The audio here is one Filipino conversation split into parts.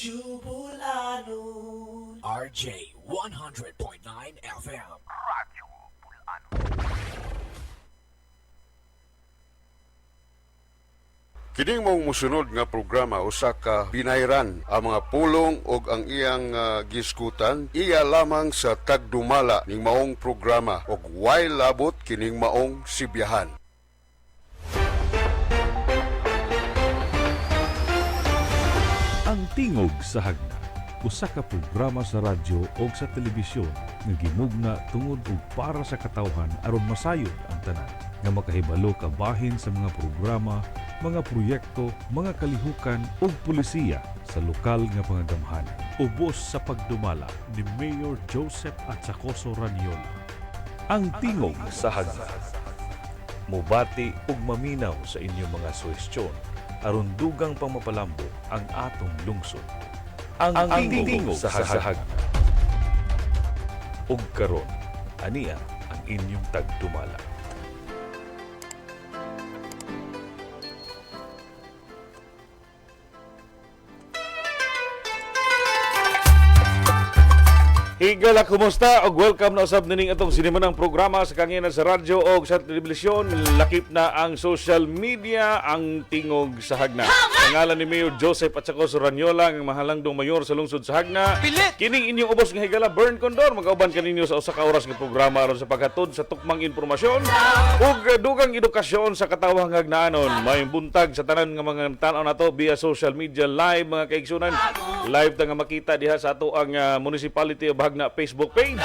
Radyo Bulanon. RJ 100.9 FM. Kining mong musunod nga programa usa ka binayran ang mga pulong ug ang iyang giskutan iya lamang sa tagdumala ning maong programa ug way labot kining maong sibiyahan. Ang Tingog sa Hagna, usa ka programa sa radyo o sa telebisyon nga gimugna tungod ug para sa katawhan aron masayod ang tanan. Nga makahibalo ka bahin sa mga programa, mga proyekto, mga kalihukan ug pulisiya sa lokal nga pangagamhanan. Ubos sa pagdumala ni Mayor Joseph Atsacoso Raniola. Ang Tingog sa Hagna. Mubati ug maminaw sa inyong mga suwestyon aron dugang pamapalambo ang atong lungsod. Ang Tingog sa Hagna. Ug karon, aniya ang inyong tagdumala. Higala, kumusta? Og welcome na usab nining atong sinimanang programa sa kanginan sa radyo o sa telebisyon. Lakip na ang social media, ang Tingog sa Hagna. Pangalan ni Mayor Joseph Atsacoso Raniola, ang mahalandong mayor sa lungsod sa Hagna. Kining inyong ubos nga higala, Burn Condor. Magkauban kaninyo sa usa ka oras nga programa aron sa paghatod sa tukmang informasyon ug dugang edukasyon sa katawhang hagnaanon. May buntag sa tanan nga mga tan-aw nato via social media live, mga kaigsunan. Live ta nga makita diha sa ato ang municipality of na Facebook page.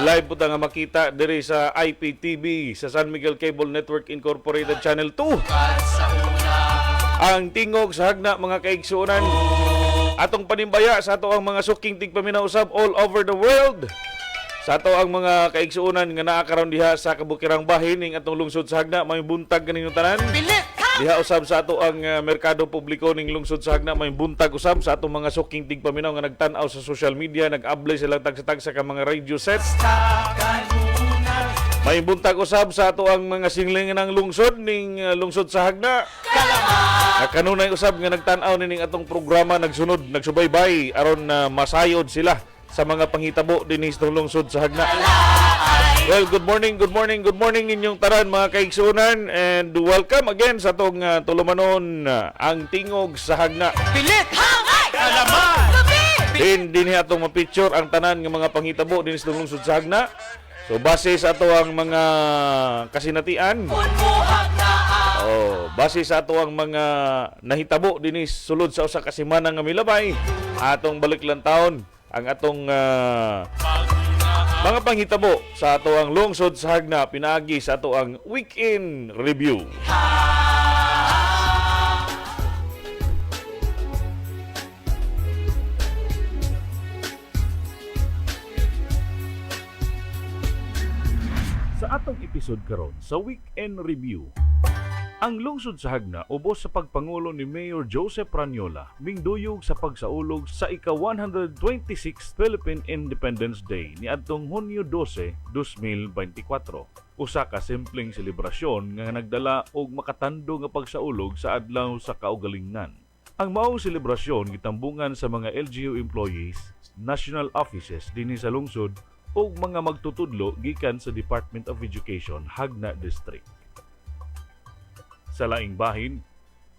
Live po nga makita diri sa IPTV sa San Miguel Cable Network Incorporated Channel 2. Ang Tingog sa Hagna, mga kaigsunan. Atong panimbaya sa ato ang mga suking tigpaminaw usab all over the world. Sa ato ang mga kaigsunan nga naa karon diha sa kabukirang bahin ning atong lungsod sa Hagna, may buntag kaninyo tanan. Diha usab sa ato ang merkado publiko ning lungsod sa Hagna, may buntag usab sa atong mga suking tigpaminaw nga nagtan-aw sa social media, nag-ablay sila tagsa-tagsa ka mga radio sets. May buntag usab sa ato ang mga singlingan ng lungsod ning lungsod sa Hagna. Kanunay usab nga nagtan-aw ning atong programa, nagsunod, nagsubaybay aron masayod sila sa mga panghitabo dinhi sa lungsod sa Hagna. Well, good morning inyong taran, mga kaigsunan, and welcome again sa atong tulumanon, ang Tingog sa Hagna. Pilit! Hangay! Alaman! Din atong ma-picture ang tanan nga mga panghitabo dinhi sa lungsod sa Hagna. So base sa ato ang mga kasinatian, base sa ato ang mga nahitabo dinhi sulod sa usa ka semana nga milabay, atong baliklantawon ang atong mga panghitabo sa ato ang lungsod sa Hagna, pinaagi sa ato ang Weekend Review. Sa atong episode karon sa Weekend Review, ang lungsod sa Hagna ubos sa pagpangulo ni Mayor Joseph Raniola mingduyog sa pagsaulog sa ika-126 Philippine Independence Day ni adtong Hunyo 12, 2024. Usa ka simpleng selebrasyon nga nagdala og makatando nga pagsaulog sa adlaw sa kaugalingan. Ang maong selebrasyon gitambungan sa mga LGU employees, national offices dinhi sa lungsod ug mga magtutudlo gikan sa Department of Education Hagna District. Sa laing bahin,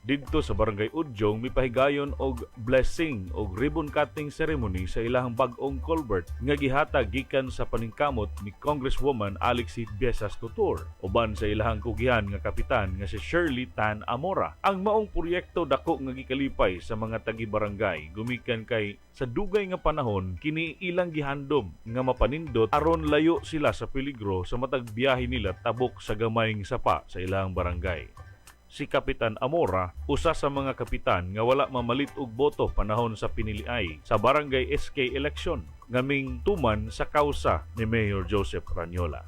didto sa Barangay Udyong, mipahigayon og blessing og ribbon cutting ceremony sa ilahang bag-ong culvert nga gihatag gikan sa paningkamot ni Congresswoman Alexit Biesas Tutor uban sa ilahang kugihan nga kapitan nga si Shirley Tan Amora. Ang maong proyekto dako nga gikalipay sa mga tagi-barangay gumikan kay sa dugay nga panahon kini ilang gihandom nga mapanindot aron layo sila sa peligro sa matag biyahe nila tabok sa gamayng sapa sa ilahang barangay. Si Kapitan Amora, usa sa mga kapitan nga wala mamalit og boto panahon sa piniliay sa barangay SK election, ngaming tuman sa kausa ni Mayor Joseph Raniola.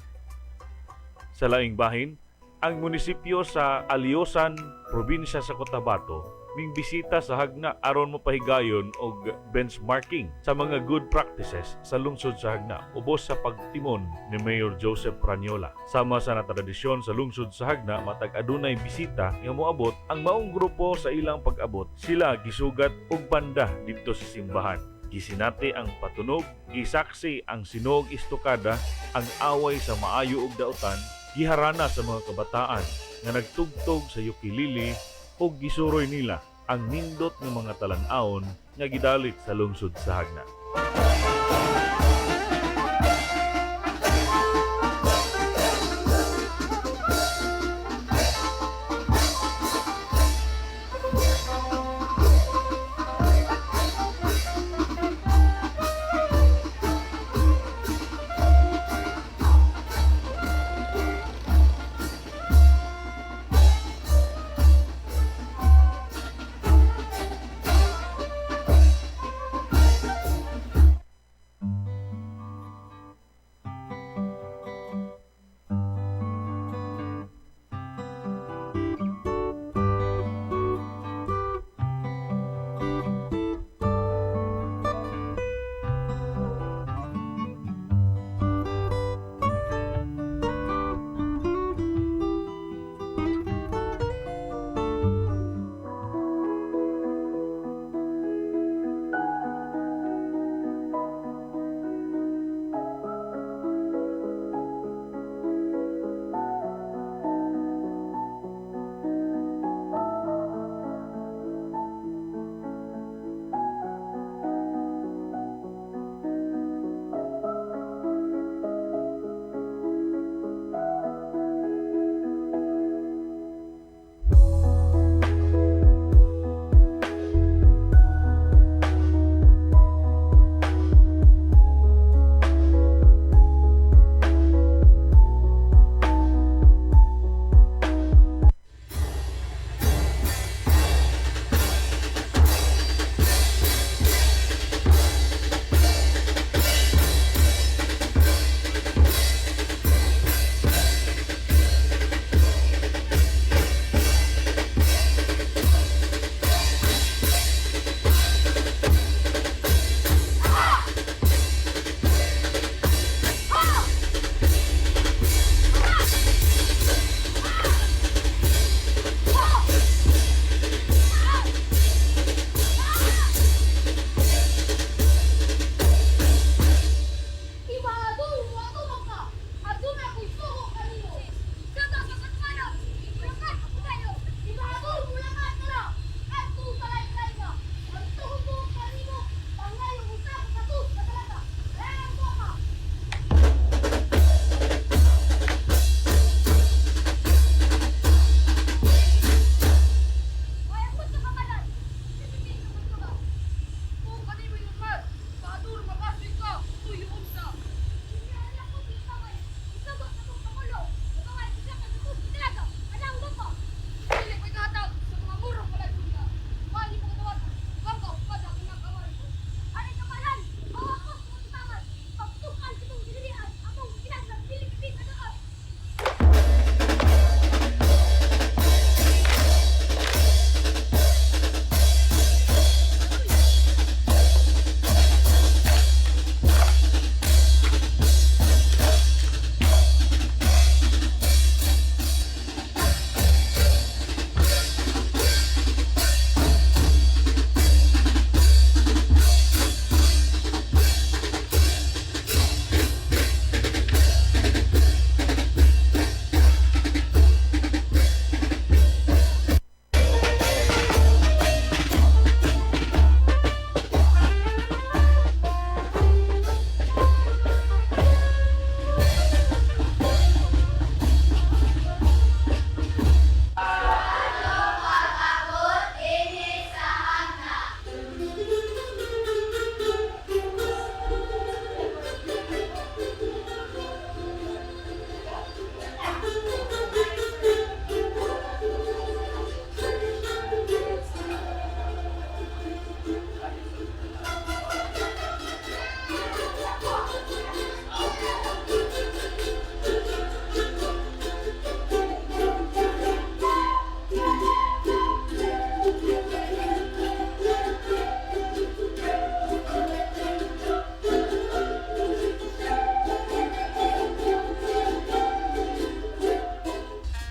Sa laing bahin, ang munisipyo sa Aliosan, probinsya sa Cotabato, ming bisita sa Hagna aron mo pahigayon og benchmarking sa mga good practices sa lungsod sa Hagna ubos sa pagtimon ni Mayor Joseph Praniola. Sama sa natradisyon sa lungsod sa Hagna matag adunay bisita nga moabot ang maong grupo sa ilang pag-abot sila gisugat og banda didto sa simbahan. Gisinati ang patunog, gisaksi ang sinog istokada, ang away sa maayo ug dautan, giharana sa mga kabataan nga nagtugtog sa ukulele ug gisuroy nila ang nindot ng mga talan-awon nga gidalit sa lungsod sa Hagna.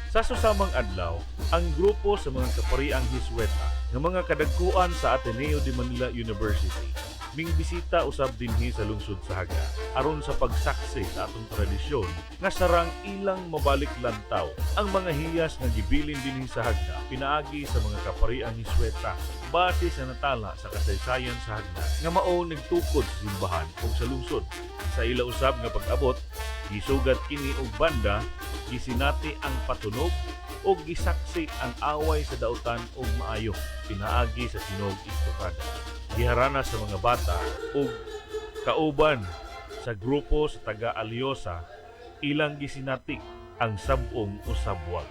Sa susamang adlaw, ang grupo sa mga kapariang Hisweta ng mga kadagkuan sa Ateneo de Manila University ming bisita usab dinhi sa lungsod sa Haga aron sa pagsaksi sa atong tradisyon nga sarang ilang mabalik lantaw ang mga hiyas nga gibilin dinhi sa Haga pinaagi sa mga kapariang Hisweta base sa natala sa kasaysayan sa Haga nga mao nagtukod sa simbahan ug sa lungsod. Sa ila usab nga pag-abot, gisugat kini og banda, gisinati ang patunog o gisaksi ang away sa dautan ug maayo pinaagi sa sinog istokada. Giharana sa mga bata ug kauban sa grupo sa taga Alyosa ilang gisinati ang sabong o sabwag.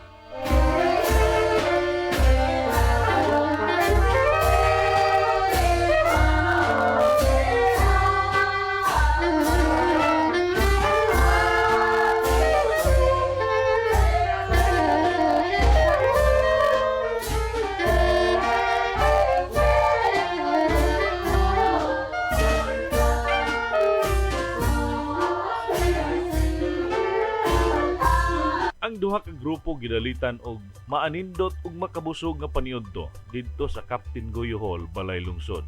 Ang duha ka grupo gidalitan og maanindot ug makabusog nga paniudto didto sa Captain Goyo Hall, Balay Lungsod.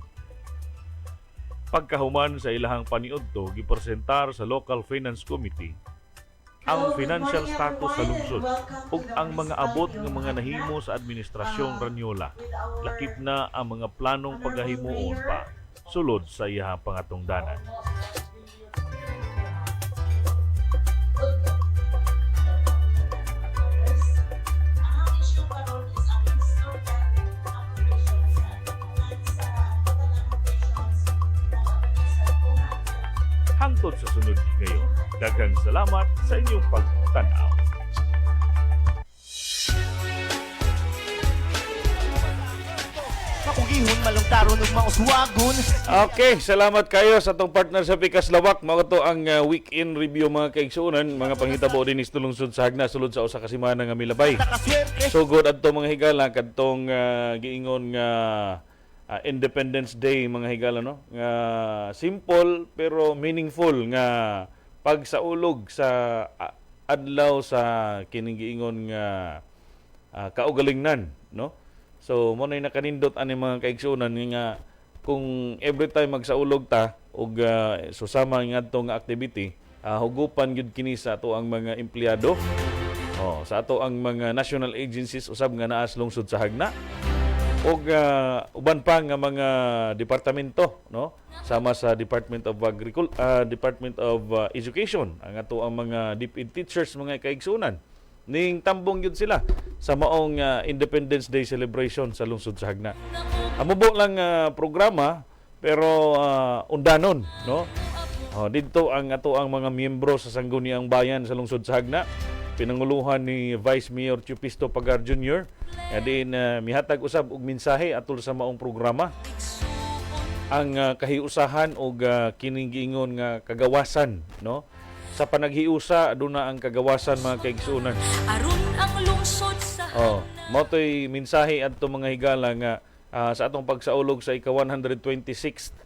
Pagkahuman sa ilahang paniudto, gipresentar sa Local Finance Committee ang financial status sa lungsod ug ang mga abot nga mga nahimo sa administrasyong Ranyola. Lakip na ang mga planong paghahimuon pa sulod sa iyahang pangatungdanan. Hangtod sa sunod ngayon. Daghang salamat sa inyong pagtanaw. Makugihon malungtaron ug mauswagon. Okay, salamat kayo sa atong partner sa Pikas Lawak. Mao to ang weekend review mga kaigsuonan, mga panghitabo din is tulungsod sa Hagna sulod sa usa ka semana nga milabay. So good adto mga higala kadtong giingon nga Independence Day mga higala no. Nga simple pero meaningful nga pagsaulog sa adlaw sa kining giingon nga kaugalingnan no. So mo nay nakanindot ani mga kaigsuonan nga kung every time magsaulog ta og susama ngadto nga activity, hugupan gyud kini sa ato ang mga empleyado. Sa ato ang mga national agencies usab nga naa sa lungsod sa Hagna. Og uban pa nga mga departamento no, sama sa Department of Department of Education, ang ato ang mga DepEd teachers mga kaigsuonan. Ning tambong yun sila sa maong Independence Day celebration sa lungsod sa Hagna. Amubo lang programa pero undanon no. Dito ang ato ang mga miyembro sa Sangguniang Bayan sa lungsod sa Hagna. Pinanguluhan ni Vice Mayor Chupisto Pagar Jr. Din mihatag usab og mensahe atol sa maong programa. Ang kahiusahan og kining giingon nga kagawasan no. Sa panaghiusa aduna ang kagawasan mga kaigsuonan. Aron ang lungsod sa mao toy mensahe adto mga higala nga sa atong pagsaulog sa ika-126th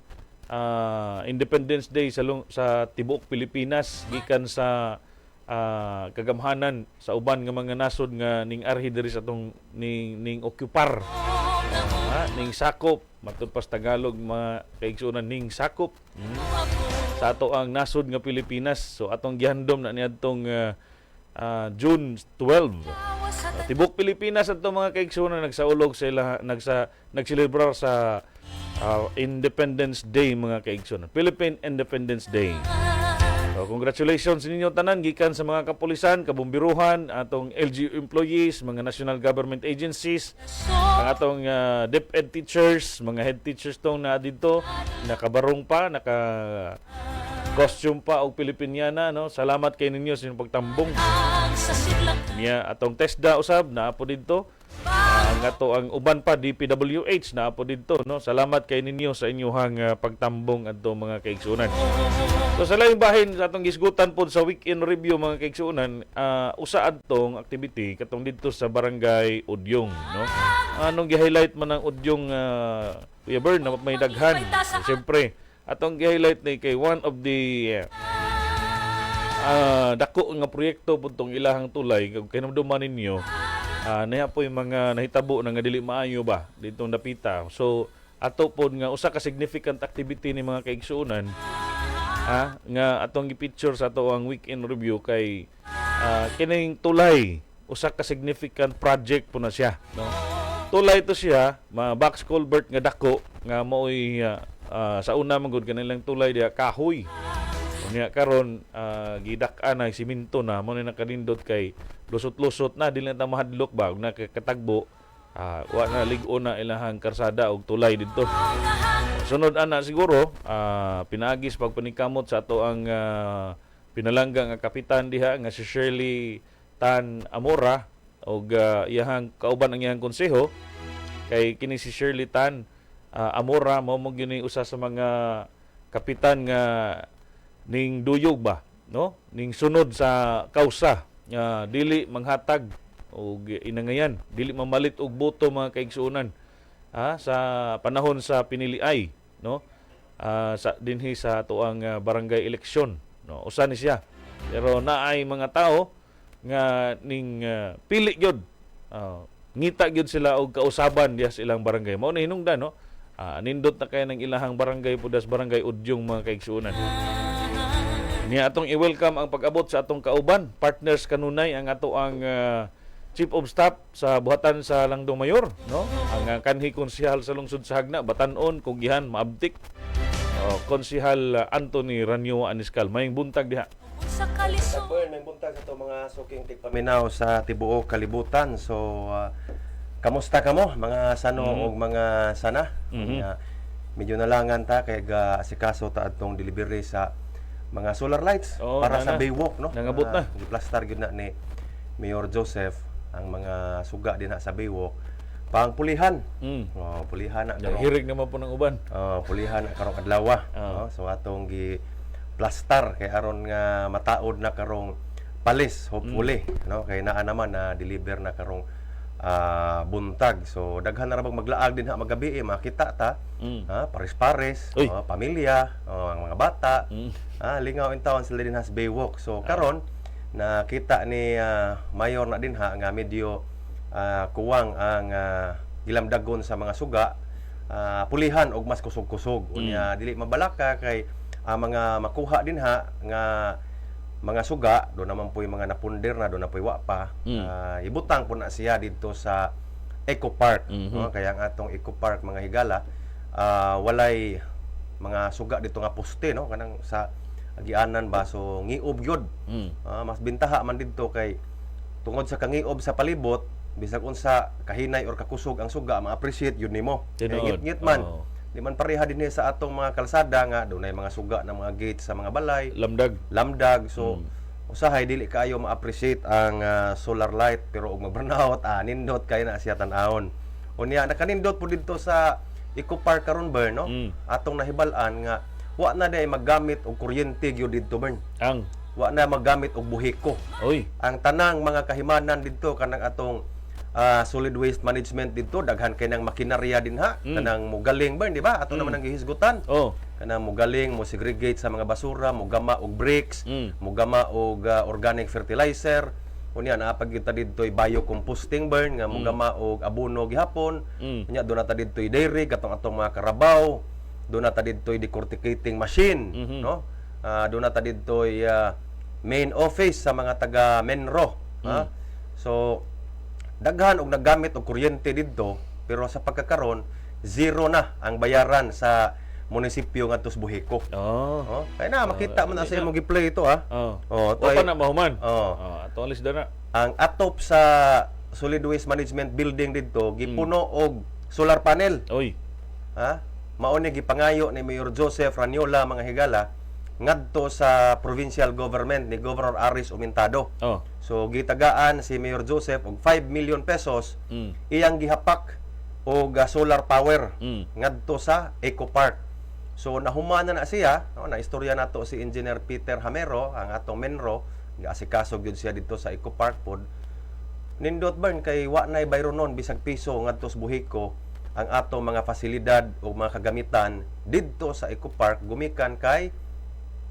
Independence Day sa tibuok Pilipinas gikan sa kagamhanan sa uban nga mga nasod nga ning arhi diri sa atong ning occupar. Ning sakop matud pas Tagalog mga kaigsuonan ning sakop. Sa ato ang nasod nga Pilipinas. So atong gihandom na niadtong June 12. Tibok Pilipinas adto mga kaigsuonan nagsaulog sila nagselebrar sa Independence Day mga kaigsuonan. Philippine Independence Day. So, congratulations ninyo tanan gikan sa mga kapulisan, kabumbiruhan, atong LGU employees, mga national government agencies, ang atong DepEd teachers, mga head teachers tong na dito, nakabarong pa, naka costume pa og Pilipiniana no. Salamat kay ninyo sa inyong pagtambong. Niya atong TESDA usab na po didto. Ang ato ang uban pa DPWH na po didto no. Salamat kay ninyo sa inyong pagtambong adto mga kaigsuonan. So sa laing bahin sa atong gisgutan po sa weekend review mga kaigsuonan, usa adtong activity katong didto sa Barangay Udyong no. Anong gi-highlight man ang Udyong Kuya Bern na may daghan. Siyempre atong gi-highlight ni kay one of the dako nga proyekto pud tong ilahang tulay kag kinamduman ninyo niya po yung mga nahitabo na nga dili maayo ba dito napita. So ato pod nga usa ka significant activity ni mga kaigsuonan nga atong gi-picture sa ato ang weekend review kay kining tulay usa ka significant project po na siya, no? Tulay to siya, box culvert nga dako nga mao'y sa una man gud kanilang tulay diha kahoy. Unya karon gidak-an na siminto na mo ni nakanindot kay lusot-lusot na dili na mahadlok ba ug nakakatagbo wa na lig-o na ilahang karsada og tulay didto. Sunod ana siguro pinagis pagpanikamot sa ato ang pinalangga nga kapitan diha nga si Shirley Tan Amora og iyahang kauban ang iyahang konseho kay kini si Shirley Tan Amora mao mo gyud usa sa mga kapitan nga ning duyog ba, no? Ning sunod sa kausa dili manghatag og inangayan, dili mamalit og boto mga kaigsuonan sa panahon sa piniliay, no? Sa dinhi sa tuang barangay eleksyon, no? Usa ni siya. Pero naay mga tao nga ning pili gyud ngita gyud sila og kausaban diha sa ilang barangay. Mao na hinungdan, no? Nindot na kay ng ilahang barangay pudas barangay Udyong mga kaigsuonan. Niya atong i-welcome ang pag-abot sa atong kauban, partners kanunay ang ato ang Chief of Staff sa buhatan sa Langdong Mayor, no? Ang kanhi konsehal sa lungsod sa Hagna, Batanon, Kugihan, Maabtik, konsehal Anthony Ranyo Aniskal. Mayong buntag diha. Sa kalisod May buntag sa mga suking tigpaminaw sa tibuok kalibutan. So, kamusta kamo mga sano o mga sana? Medyo nalangan ta kay asikaso ta atong delivery sa mga solar lights para sa Baywalk, no? Nangabot na. Giplastar gyud na ni Mayor Joseph ang mga suga din na sa Baywalk. Pang pulihan. Pulihan na karong Hirig naman po ng uban. pulihan na karong adlaw. So atong gi plastar kay aron nga mataod na karong palis hopefully, no? Kay naa naman na deliver na karong buntag. So daghan na ra bang maglaag din ha magabi makita ta. Pares-pares, pamilya, ang mga bata. Lingaw in town sila din has Baywalk. So karon nakita ni Mayor na din ha nga medyo kuwang ang gilamdagon sa mga suga, pulihan og mas kusog-kusog. Unya dili mabalaka kay mga makuha din ha nga mga suga do naman po yung mga napunder na do na po wa pa ibutang po na siya dito sa Eco Park, no? Kaya ang atong Eco Park mga higala walay mga suga dito nga poste, no? Kanang sa agianan ba so ngiob gyud. Mas bintaha man didto kay tungod sa kangiob sa palibot bisag unsa kahinay or kakusog ang suga ma-appreciate yun nimo. Ngit man di man pareha din sa atong mga kalsada nga dunay mga suga na mga gate sa mga balay, lamdag. So usahay dili kaayo ma-appreciate ang solar light pero og mag-burnout nindot kay na siya tan-awon. Unya nakanindot po dito sa Eco Park karon Bern, no? Atong nahibal-an nga wa na day maggamit og kuryente gyud dito Bern. Wa na maggamit og buhiko. Ang tanang mga kahimanan dito kanang atong solid waste management dito daghan kay nang makinarya din ha kanang mugaling Bern, di ba? Ato naman ang gihisgutan. Kanang mugaling mo segregate sa mga basura, mugama og bricks, mugama og organic fertilizer. Unya naapag kita didtoy biocomposting Bern nga mugama og abono gihapon. Unya do na ta didtoy dairy katong atong mga karabaw. Do na ta didtoy decorticating machine, no? Do na ta didtoy main office sa mga taga Menro, So daghan og naggamit og kuryente didto pero sa pagkakaron zero na ang bayaran sa munisipyo ngadto sa Buhiko. Kaya na makita man na sa imong gi-play ito pa na mahuman. Ato alis na. Ang atop sa solid waste management building didto gipuno og solar panel. Mao ni gipangayo ni Mayor Joseph Ranyola mga higala ngadto sa provincial government ni Governor Aris Umintado. So gitagaan si Mayor Joseph og 5 million pesos iyang gihapak og solar power ngadto sa Eco Park. So nahumana na siya, no? Na istorya nato si Engineer Peter Hamero ang atong Menro nga asikaso gyud siya dito sa Eco Park pod. Nindot Bern kay wa nay bayronon bisag piso ngadto sa Buhiko ang atong mga pasilidad o mga kagamitan didto sa Eco Park gumikan kay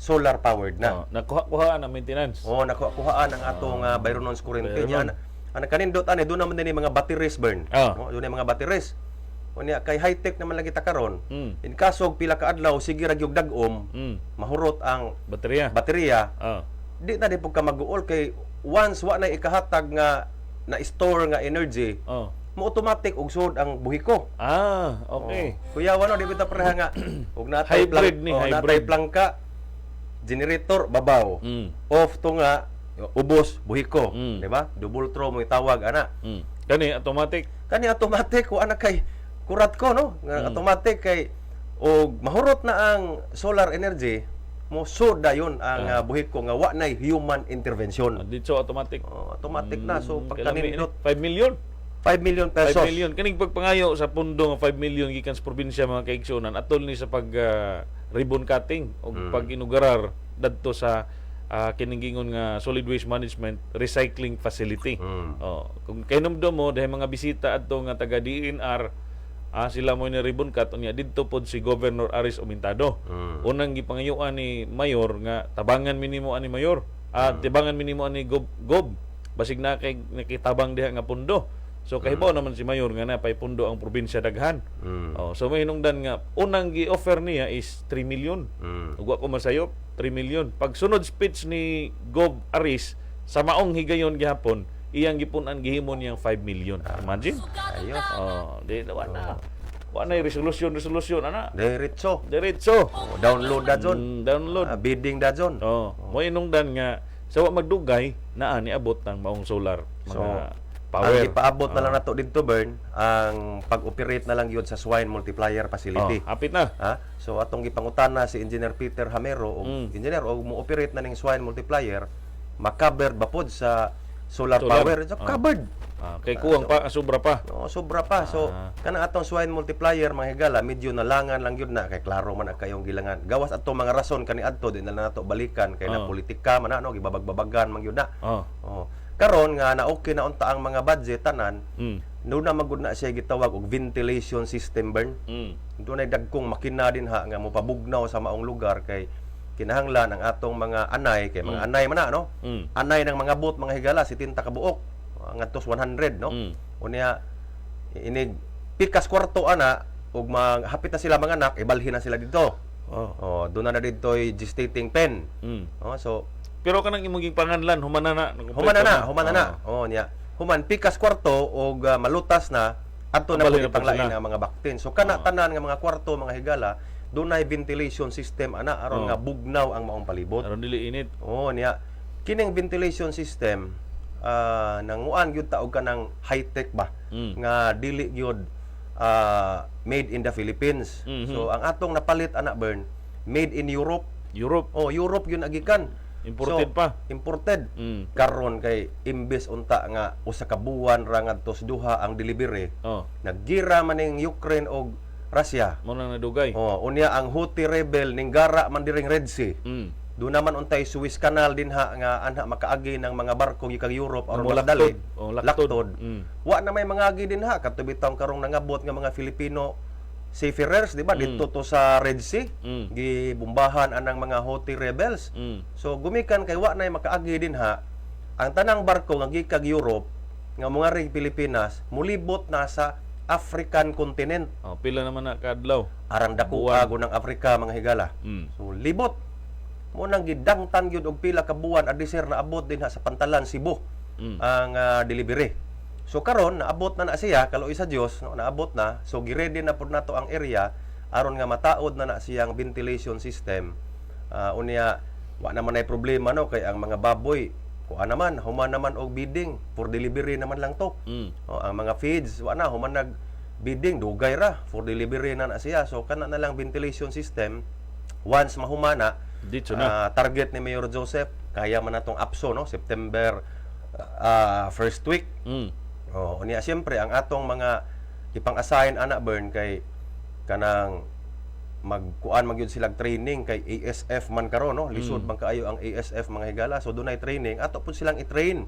solar powered na. Nakuha na maintenance. Nakuhaan ang atong Byronons kurente Byron. niya. Ang kanindot ani doon naman din yung mga batteries burn. Doon yung mga batteries. Unya kay high-tech naman lang kita karon. In kasog pila ka adlaw sige ra gyud dag-om, mahurot ang baterya. Di na di pud ka mag-uol kay once wa na ikahatag nga na-store nga energy, mo automatic og sud ang buhiko. Okay. Kuya wano di kita pareha nga og Hybrid ni, hybrid. natay plangka generator babaw. Off to nga ubos buhiko, di ba? Double throw mo itawag ana. Kani automatic wa na kay kurat ko no. Nga automatic kay og mahurot na ang solar energy mo sud dayon ang buhiko nga wa nay human intervention. Dito automatic. Automatic na so pagkanindot 5 million. 5 million pesos. 5 million. Kaning pagpangayo sa pundo nga 5 million gikan sa probinsya mga kaigsunan atol ni sa pag ribbon cutting o pag-inugarar dadto sa kining gingon nga solid waste management recycling facility. Kung kainomdom mo dahil mga bisita adto nga taga DNR sila mo ni ribbon cut unya didto pod si Governor Aris Omentado. Unang gipangayuan ni Mayor nga tabangan minimo ani Mayor. Tibangan minimo ani Gob basig na kay nakitabang diha nga pundo. So kahibaw naman si Mayor nga napay pundo ang probinsya daghan. So may hinungdan nga unang gi-offer niya is 3 million. Ugwa ko masayop 3 million. Pag sunod speech ni Gob Aris sa maong higayon gihapon, iyang gipunan gihimon niyang 5 million. Imagine? Ayos. Di na. Wa na resolution ana. Diretso. Download da zon. Download. Bidding da zon. Mo hinungdan nga sa wa magdugay naa ni abot ng maong solar mga power. Ang ipaabot na lang nato dito Bern, ang pag-operate na lang yun sa swine multiplier facility. Hapit na. So atong gipangutana si Engineer Peter Hamero og engineer og mo-operate na ning swine multiplier, ma-covered ba pod sa solar power? So covered. Kay kuwang pa sobra pa. Sobra pa. So kanang atong swine multiplier mga higala medyo nalangan lang yun na kay klaro man ang kayong gilangan. Gawas atong mga rason kani adto din na nato balikan kay na politika man ano gibabag-babagan man yun na. Karon nga na okay na unta ang mga budget tanan. Doon na magud na siya gitawag og ventilation system Bern. Doon ay dagkong makina din ha nga mopabugnaw sa maong lugar kay kinahanglan ang atong mga anay kay mga anay man na no. Anay ng mga boat mga higala 70 ka buok ngadtos 100 no. Unya inig pikas kwarto ana ug hapit na sila mga anak ibalhin na sila dito. Doon na dito ay gestating pen. So pero kanang imong panganlan humana na. Niya. Human pikas kwarto og malutas na adto na pud panglain ang mga baktin. So kana tanan nga mga kwarto mga higala dunay ventilation system ana aron nga bugnaw ang maong palibot. Aron dili init. Niya. Kining ventilation system nanguan gyud ta og kanang high-tech ba nga dili gyud made in the Philippines. So ang atong napalit ana Bern made in Europe. Europe yun agikan. Imported pa. Imported. Karon kay imbes unta nga usa ka buwan ra ngadto duha ang delivery. Naggira man ning Ukraine og Russia. Mo nang nadugay. Unya ang Houthi rebel ning gara man diring Red Sea. Doon naman untay Suez Canal din ha nga anha makaagi ng mga barko gikan Europe aron madali. Laktod. Wa na may mga agi din ha katubi taong karong nangabot nga mga Filipino seafarers, di ba? Dito to sa Red Sea, gibumbahan anang mga Houthi rebels. So gumikan kay wa na makaagi din ha. Ang tanang barko nga gikag Europe nga mga rig Pilipinas mulibot na sa African continent. Pila naman na kadlaw. Arang dako ago ng Africa mga higala. So libot mo nang gidangtan gyud og pila ka buwan adisir na abot din ha sa Pantalan, Cebu ang delivery. So karon naabot na siya kaloy sa Dios naabot na so gi-ready na pud nato ang area aron nga mataod na siyang ventilation system. Unya wa naman ay problema no kay ang mga baboy kuha naman human naman og bidding for delivery naman lang to. Ang mga feeds wa na human nag bidding dugay ra for delivery na siya. So kana na lang ventilation system once mahumana dito na target ni Mayor Joseph kaya man natong APSO no September first week. Unya siyempre ang atong mga ipang-assign ana Bern kay kanang magkuan magyud silang training kay ASF man karon no lisod man kaayo ang ASF mga higala so dunay training ato pud silang i-train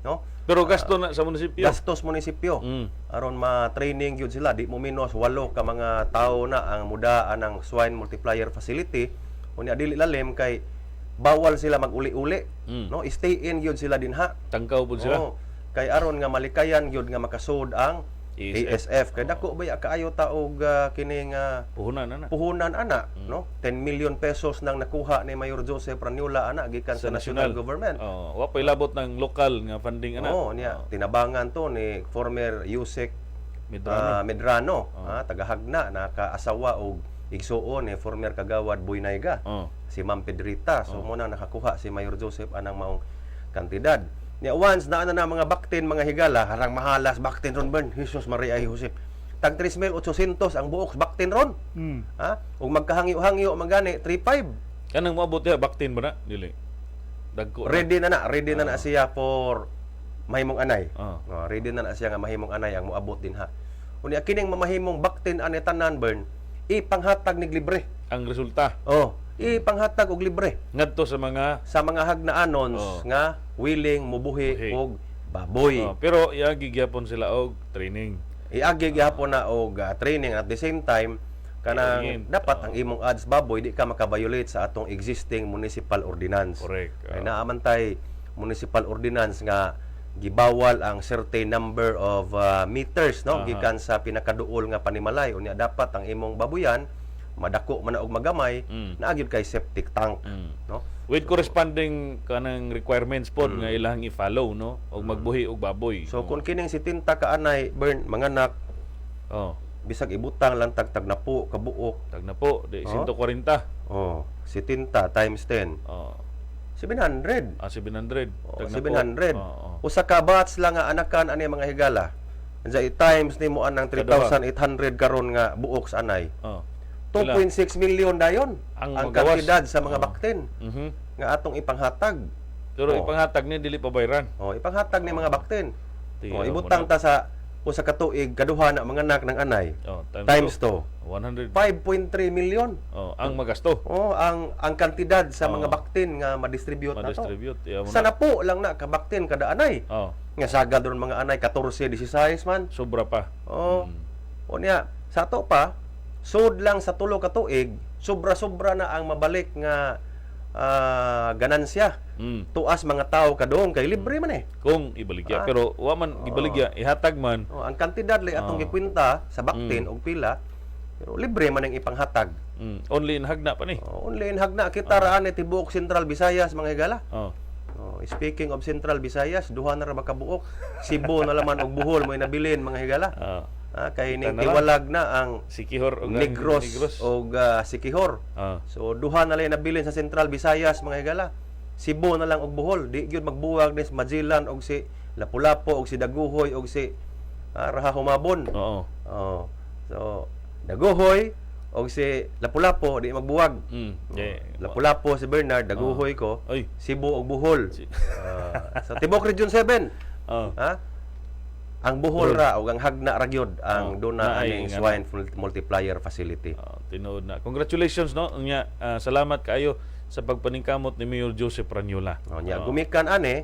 no pero gasto na sa munisipyo aron ma-training gyud sila di mo minus 8 ka mga tawo na ang mudaan ng swine multiplier facility unya dili lalim kay bawal sila mag-uli-uli, Mm. no? Stay in gyud sila dinha. Tangkaw po sila. Oo. Kay aron nga malikayan gyud nga makasud ang ASF. Kay dako ba kaayo ta og kining Puhunan na. puhunan ana, no? 10 million pesos nang nakuha ni Mayor Joseph Pranyola ana gikan sa national government. Oh, wa pay labot ng lokal nga funding ana. Oo, niya tinabangan to ni former Yusek Medrano, tagahagna nakaasawa og igsuon ni former kagawad Boy Naiga, Oh. si Ma'am Pedrita. So mo na nakakuha si Mayor Joseph anang maong kantidad. Nya once na mga baktin mga higala harang mahalas baktin ron burn. Jesus Maria Joseph. Tag 3,800 ang buok baktin ron. Ha? Ug magkahangyo-hangyo magani 3,500. Kanang moabot ya baktin ba na dili? Dagko. Ready na siya for mahimong anay. Ah. Ready na siya nga mahimong anay ang moabot din ha. Unya kining mamahimong baktin ani tanan burn, ipanghatag nig libre. Ang resulta Ipanghatag og libre ngadto sa mga sa mga hagnaanons nga willing mubuhi og baboy. pero gigyapon sila og training. Iagi gyapon na og training at the same time kanang Training. dapat ang imong ads baboy di ka makabiolate sa atong existing municipal ordinance. Correct. Kay naamantay municipal ordinance nga gibawal ang certain number of meters no gikan sa pinakaduol nga panimalay unya dapat ang imong baboyan madako man og magamay na agyud kay septic tank no With corresponding kanang requirements pod nga ilang i-follow no og magbuhi og baboy. so kung kining si tinta ka anay burn manganak Oh, bisag ibutang lang tag na po kabuok tag na po di 140. si tinta times 10 Oh, 700 700. Tag na po. 700 Oo. usa ka batch lang nga anakan ani mga higala Anjay times nimo anang 3,800 karon nga buok sa anay. Oh. 2.6 million dayon Ang ang magawas. kantidad sa mga baktin Mhm. nga atong ipanghatag. Pero ipanghatag ni dili pa bayran. Ipanghatag ni mga baktin. Tiyo Ibutang ta sa usa ka tuig kaduha na mga anak ng anay. Times to 100. 5.3 million. Ang magasto. Ang kantidad sa mga baktin nga ma-distribute na to. Ma-distribute. Sa napo lang na ka baktin kada anay. Nga sagad ron mga anay 14, 16 man. Sobra pa. O niya, sa to pa, sud lang sa tulo ka tuig, sobra-sobra na ang mabalik nga ganansya. Tuas mga tao kadong kay libre man eh. Kung ibaligya. Pero wa man ibaligya, ihatag man. Ang kantidad lay atong gikwenta sa baktin og pila, pero libre man ang ipanghatag. Only in hagna pa ni. Only in hagna kita raan tibuok Central Visayas mga higala. Speaking of Central Visayas, duha na ra makabuok. Cebu na laman og Bohol mo nabilin mga higala. Kay ning tiwalag na ang Sikihor og Negros og Sikihor. So duha na lang nabilin sa Central Visayas mga higala. Cebu na lang og Bohol. Di gyud magbuwag ni Magellan og si Lapu-Lapu og si Daguhoy og si Raha Humabon. So Daguhoy og si Lapu-Lapu di magbuwag. Lapu-Lapu si Bernard, Daguhoy ko. Cebu og Bohol. Sa Tibok Region 7. Ang Bohol ra ug ang hagna ra gyud ang duna aning swine multiplier facility. Tinuod na. Congratulations no. Unya salamat kaayo sa pagpaningkamot ni Mayor Joseph Pranyola. Gumikan ani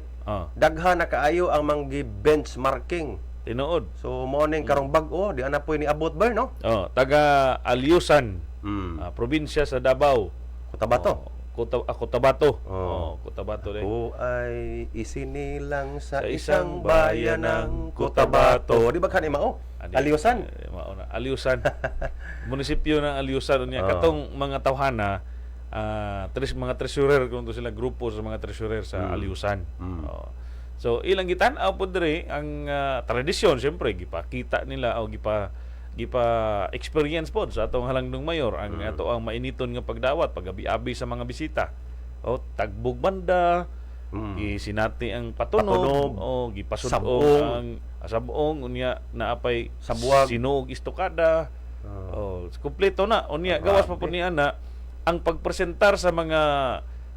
daghan na kaayo ang manggi benchmarking. Tinuod. So morning karong bag-o di ana poy ni abot ber no. Taga Aliusan. Probinsya sa Davao. Cotabato. Cotabato. Cotabato din. O ay isinilang sa isang bayan ng Cotabato. Di ba kanima Aliusan? Aliusan. Munisipyo ng Aliusan unya katong mga tawhana mga treasurer kung to sila grupo sa mga treasurer sa Aliusan. So ilang gitan-aw pod diri ang tradisyon syempre gipakita nila o gipa experience pod sa atong halangdong mayor ang ato ang mainiton nga pagdawat pagabi-abi sa mga bisita. Tagbog banda, gisinati ang patunog, gipasud ang sabong unya naapay sabuag sinuog istokada. Kumpleto na unya gawas pa pud ni ana ang pagpresentar sa mga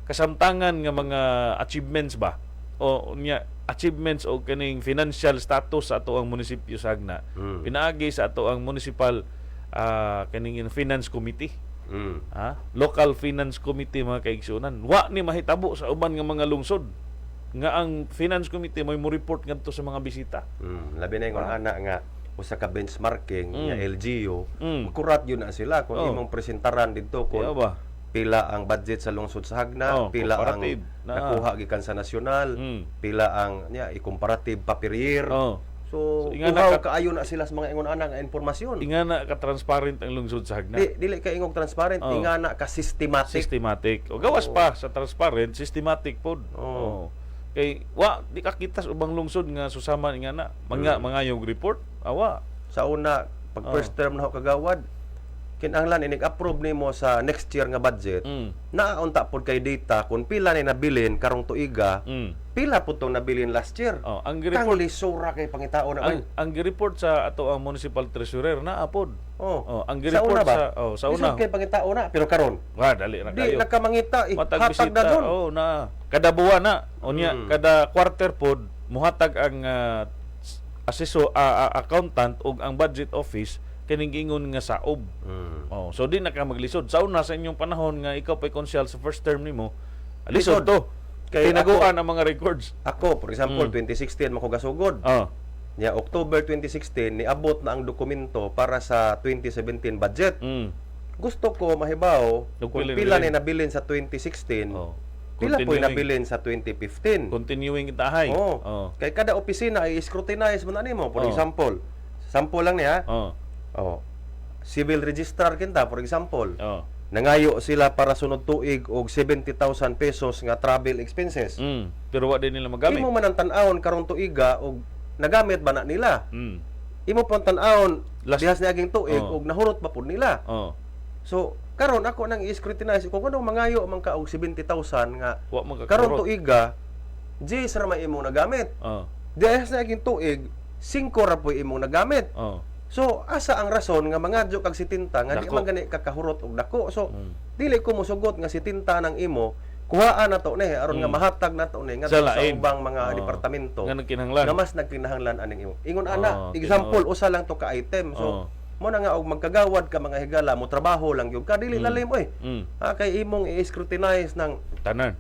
kasamtangan nga mga achievements ba o unya achievements o kaning financial status sa ato ang munisipyo sa Hagna. Pinaagi sa ato ang municipal kaning finance committee. Local finance committee mga kaigsunan. Wa ni mahitabo sa uban nga mga lungsod nga ang finance committee may mo report ngadto sa mga bisita. Labi na yung ana nga usa ka benchmarking nga LGU, makurat yun na sila kung imong presentaran dito kung pila ang budget sa lungsod sa Hagna, pila ang comparative na. nakuha gikan sa nasyonal, pila ang i-comparative pa per year. So inga uhaw kaayo na sila sa mga ingon ana nga impormasyon. Inga na ka-transparent ang lungsod sa Hagna. Dili ka ingong transparent, inga na ka systematic. Systematic. O gawas pa sa transparent, systematic pod. Kay di ka kita sa ubang lungsod nga susama nga na mga yung report. Awa. Sa una, pag first term na ako kagawad, kinahanglan inig-approve nimo sa next year nga budget. Naaunta pod kay data kung pila ni nabilin karong tuiga, pila pud tong nabilin last year. Ang Kang report lisura kay pangitao na ang report sa ato ang municipal treasurer na apod. Ang Sa report una ba? sa una. Lisod kay pangitao na, pero karon Dali na di kayo. nakamangita, Matag hatag bisita. na doon. Na. Kada buwan na. Unya, kada quarter pod muhatag ang accountant ug ang budget office kining ingon nga saob. So di na ka maglisod. Sa una sa inyong panahon nga ikaw pa'y konsyal sa first term nimo, lisod to. Kay Tinaguan ang mga records. Ako, for example, 2016 mako gasugod. Nya October 2016 niabot na ang dokumento para sa 2017 budget. Gusto ko mahibaw kung pila ni nabilin sa 2016. Pila po nabilin sa 2015. Continuing itahay. Kay kada opisina ay scrutinize man nimo. For example, sample lang niya. Civil registrar kinta, for example. Nangayo sila para sunod tuig og 70,000 pesos nga travel expenses. Pero wa din nila magamit. Imo man ang tan-awon karong tuiga og nagamit ba na nila? Imo pang tan-awon dihas niaging tuig og nahurot ba pud nila? So karon ako nang i-scrutinize kung ano mangayo man ka og 70,000 nga karon tuiga J sa may imong nagamit. Dihas niaging tuig 5 ra po imong nagamit. So asa ang rason nga mangadyo kag 70 nga di man gani kakahurot og dako. So dili ko mosugot nga 70 nang imo kuhaan na to ni aron nga mahatag na to ni nga sa ubang mga departamento nga mas nagkinahanglan aning imo. Ingon ana, example usa lang to ka item. So mo na nga og magkagawad ka mga higala mo trabaho lang gyud ka dili lalim oy. Kay imong i-scrutinize ng tanan.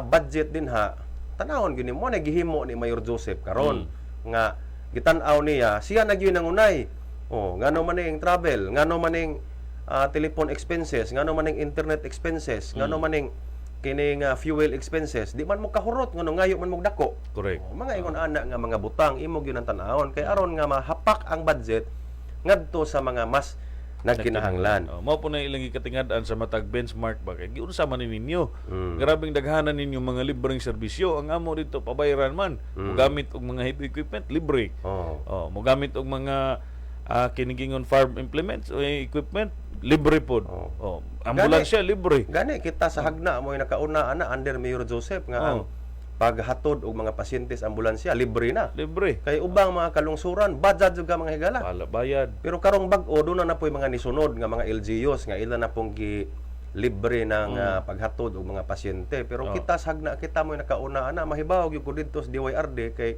Budget din ha. Tanawon gyud mo na gihimo ni Mayor Joseph karon nga gitan-aw niya siya nagyuy nangunay. Ngano man ning travel, ngano man ning telephone expenses, ngano man ning internet expenses, ngano man ning kining fuel expenses, di man mo kahurot ngano ngayo man mo dako. Correct. Mga ingon ana nga mga butang imo gyud ang tan-awon kay aron nga mahapak ang budget ngadto sa mga mas nagkinahanglan. Mao po na ilang ikatingad-an sa matag benchmark ba kay giunsa man ninyo. Grabing daghanan ninyo mga libreng serbisyo. Ang amo dito pabayaran man. Mogamit og mga heavy equipment libre. Mogamit og mga kinigingon farm implements o equipment libre pod. Ambulansya libre. Gani kita sa Hagna mo nakauna ana under Mayor Joseph nga ang paghatod og mga pasyente sa ambulansya libre na. Libre. Kay ubang mga kalungsuran budget jud ka mga higala. Wala bayad. Pero karong bag-o do na poy mga nisunod nga mga LGUs nga ila na pong libre ng paghatod og mga pasyente. Pero kita sa Hagna kita mo nakauna ana mahibaw gyud ko didto sa DYRD kay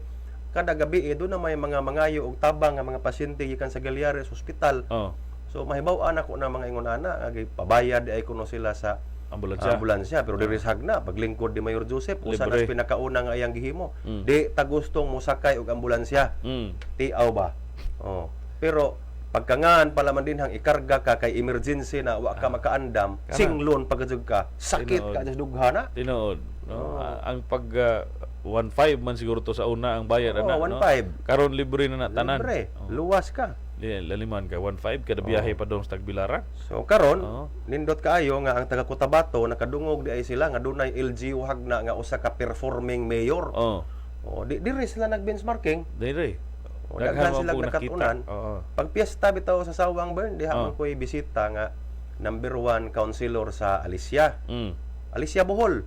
kada gabi doon na may mga mangayo og tabang nga mga pasyente gikan sa Galiares Hospital. So mahibaw-an ako na mga ingon ana nga pabayad ay kuno sila sa ambulansya pero diri sa Hagna paglingkod di Mayor Joseph usa na pinakauna nga iyang gihimo. Di ta gustong mosakay og ambulansya. Tiaw ba? Pero pagkangan pala man dinhang ikarga ka kay emergency na wa ka makaandam, singlon pagkajud ka, sakit ka sa dughana. Tinuod. Ang pag 1.5 man siguro to sa una ang bayad ana 1.5. Karon libre na tanan. Libre. Luwas ka. Laliman ka 1.5 kada biyahe pa dong sa Tagbilaran. So karon nindot kaayo nga ang taga Cotabato nakadungog di ay sila nga dunay LGU Hagna nga usa ka performing mayor. Diri sila nag-benchmarking. Diri. Daghan sila nakatunan. Pag piyesta bitaw sa Sawang Burn diha man koy bisita nga number 1 councilor sa Alicia. Alicia Bohol.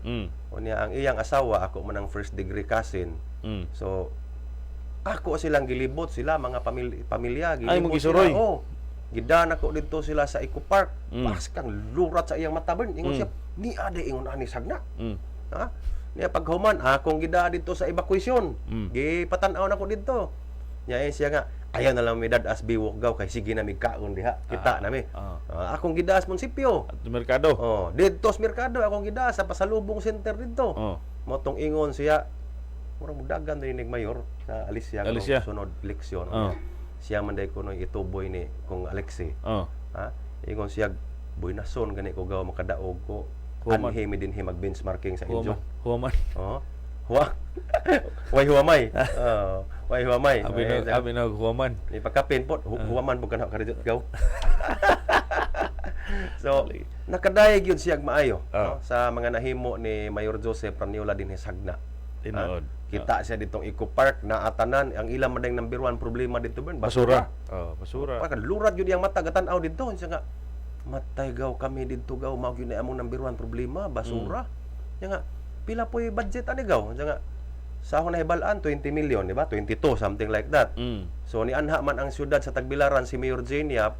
Unya ang iyang asawa ako man ang first degree cousin. So ako silang gilibot sila mga pamilya gilibot sila. Gidan ako dito sila sa Eco Park. Pas kang lurat sa iyang mata burn. Ingon siya, ni ade ingon ani sagna. Ha? Niya paghuman akong gida dito sa evacuation. Gipatan-aw nako dito. Nya siya nga ayaw na lang mi dadas biwok gaw kay sige na mi kaon diha. Kita na mi. Akong gidas munisipyo. At merkado. Dito sa merkado akong gidas sa pasalubong center dito. Motong ingon siya murag mudagan rinig mayor sa Alicia sunod eleksyon. Siya man day kuno ituboy ni kung Alexi. Ha? Ingon siya buinason gani ko gaw makadaog ko. Huwaman. Anhi mi dinhi mag-benchmarking sa inyo. Huwaman. Oh. Way huwamay. Way huwamay. Abi na huwaman. Ni pagkapin po, huwaman po kana karidot gaw. So, nakadayeg yun siyag maayo no? Sa mga nahimo ni Mayor Joseph Praniola dinhi sagna. Tinood. Kita siya ditong Eco Park na atanan ang ilang madang number 1 problema dito ben Basura. Basura. Pagka lurad yun yang mata gatan-aw dito siya nga matay gaw kami dito gaw mao gyud na among number 1 problema basura. Siya nga pila po'y budget ani gaw siya nga sa akong nahibalaan 20 million di ba 22 something like that. So ni anha man ang syudad sa Tagbilaran si Mayor Jane Yap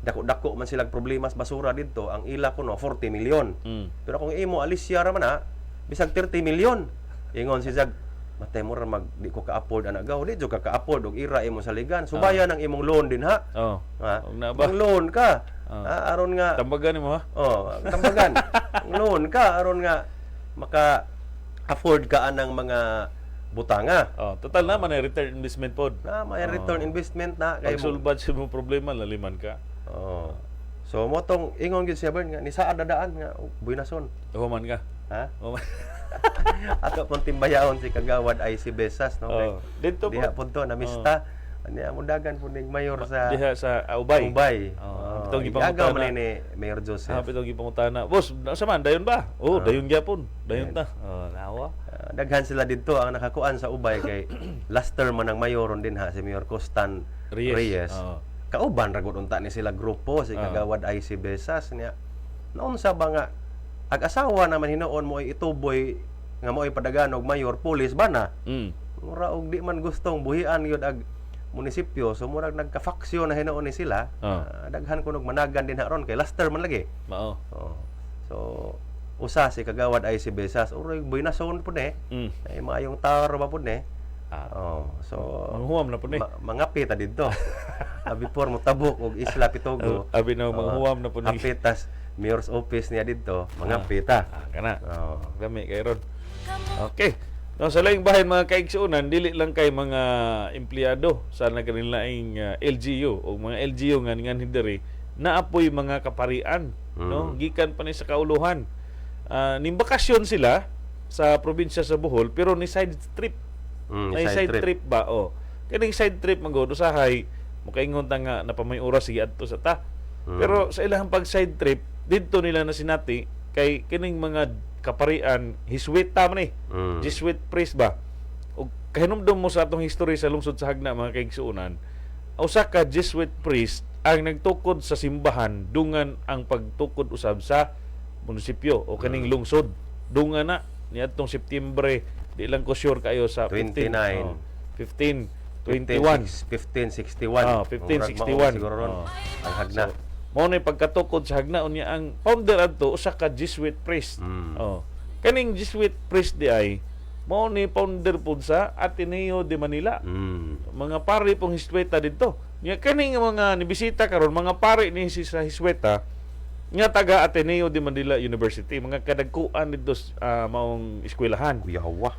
dako-dako man silang problema sa basura dito ang ila ko no 40 million. Pero kung imo Alicia ra man ha bisag 30 million. Ingon si Jag matay mo ra mag di ko ka-afford ana gaw di jud ka ka-afford og ira imo sa ligan subayan ang imong loan din ha. Ha? Ang loan ka. Aron nga Tambagan mo ha. Tambagan. Ang loan ka aron nga maka afford ka anang mga butanga. Total naman ay return investment pod. Na may return investment na Kay sulbad sa mong problema laliman ka. So mo tong ingon gyud siya nga ni sa dadaan nga buinason. Huwaman ka. Ha? Huwaman. Ato pong timbayaon si Kagawad ay si Besas no. Dito po. Diha punto na mista. Ani amundagan po ning mayor sa Diha sa Ubay. Itong ipangutana man ni Mayor Joseph. Itong ipangutana. Boss, sa man dayon ba? Dayon gyapon. Dayon ta. Nawa. Daghan sila dito ang nakakuan sa Ubay kay last term man ang mayoron din ha si Mayor Costan Reyes. Kauban ra gud unta ni sila grupo si Kagawad ay si Besas niya. Noon sa ba nga ag-asawa naman hinuon mo ay ituboy nga mo ay padagan og mayor pulis bana. Mura og di man gustong buhian yun ag munisipyo so murag nagka-faksyon na hinuon ni sila. Daghan kunog managan din haron kay last term man lagi. Mao. So usa si Kagawad ay si Besas uroy buinason pud ay maayong tower ba pud so manghuwam na pud mangapi ta didto. Before mo tabok og Isla Pitogo. Abi na manghuwam na pud ni. Apitas mayor's office niya didto mangapi ta. Kana. Gami kay ron. Okay. No, sa laing bahin mga kaigsuunan, dili lang kay mga empleyado sa nagkanilaing LGU o mga LGU nga hindari naapoy mga kaparian, no? Gikan pa ni sa kauluhan. Ning bakasyon sila sa probinsya sa Bohol pero ni side trip. Side trip ba? Kining side trip manggod usahay makaingon ta nga napamay oras sige adto sa ta. Pero sa ilahang pag side trip didto nila na sinati kay kining mga kaparian Hiswita man Jesuit priest ba ug kahinumdum mo sa atong history sa lungsod sa Hagna mga kaigsuunan usa ka Jesuit priest ang nagtukod sa simbahan dungan ang pagtukod usab sa munisipyo o kaning lungsod dungan na niadtong Septyembre di lang ko sure kayo sa 21 1561 siguro ron ang Hagna mao na pagkatukod sa Hagna unya ang founder adto usa ka Jesuit priest. Kaning Jesuit priest di ay mao ni founder pud sa Ateneo de Manila. Mga pari pong Hisweta didto. Nya kaning mga nibisita karon mga pari ni sa Hisweta nga taga Ateneo de Manila University, mga kadagkuan didto maong eskwelahan. Kuyawa.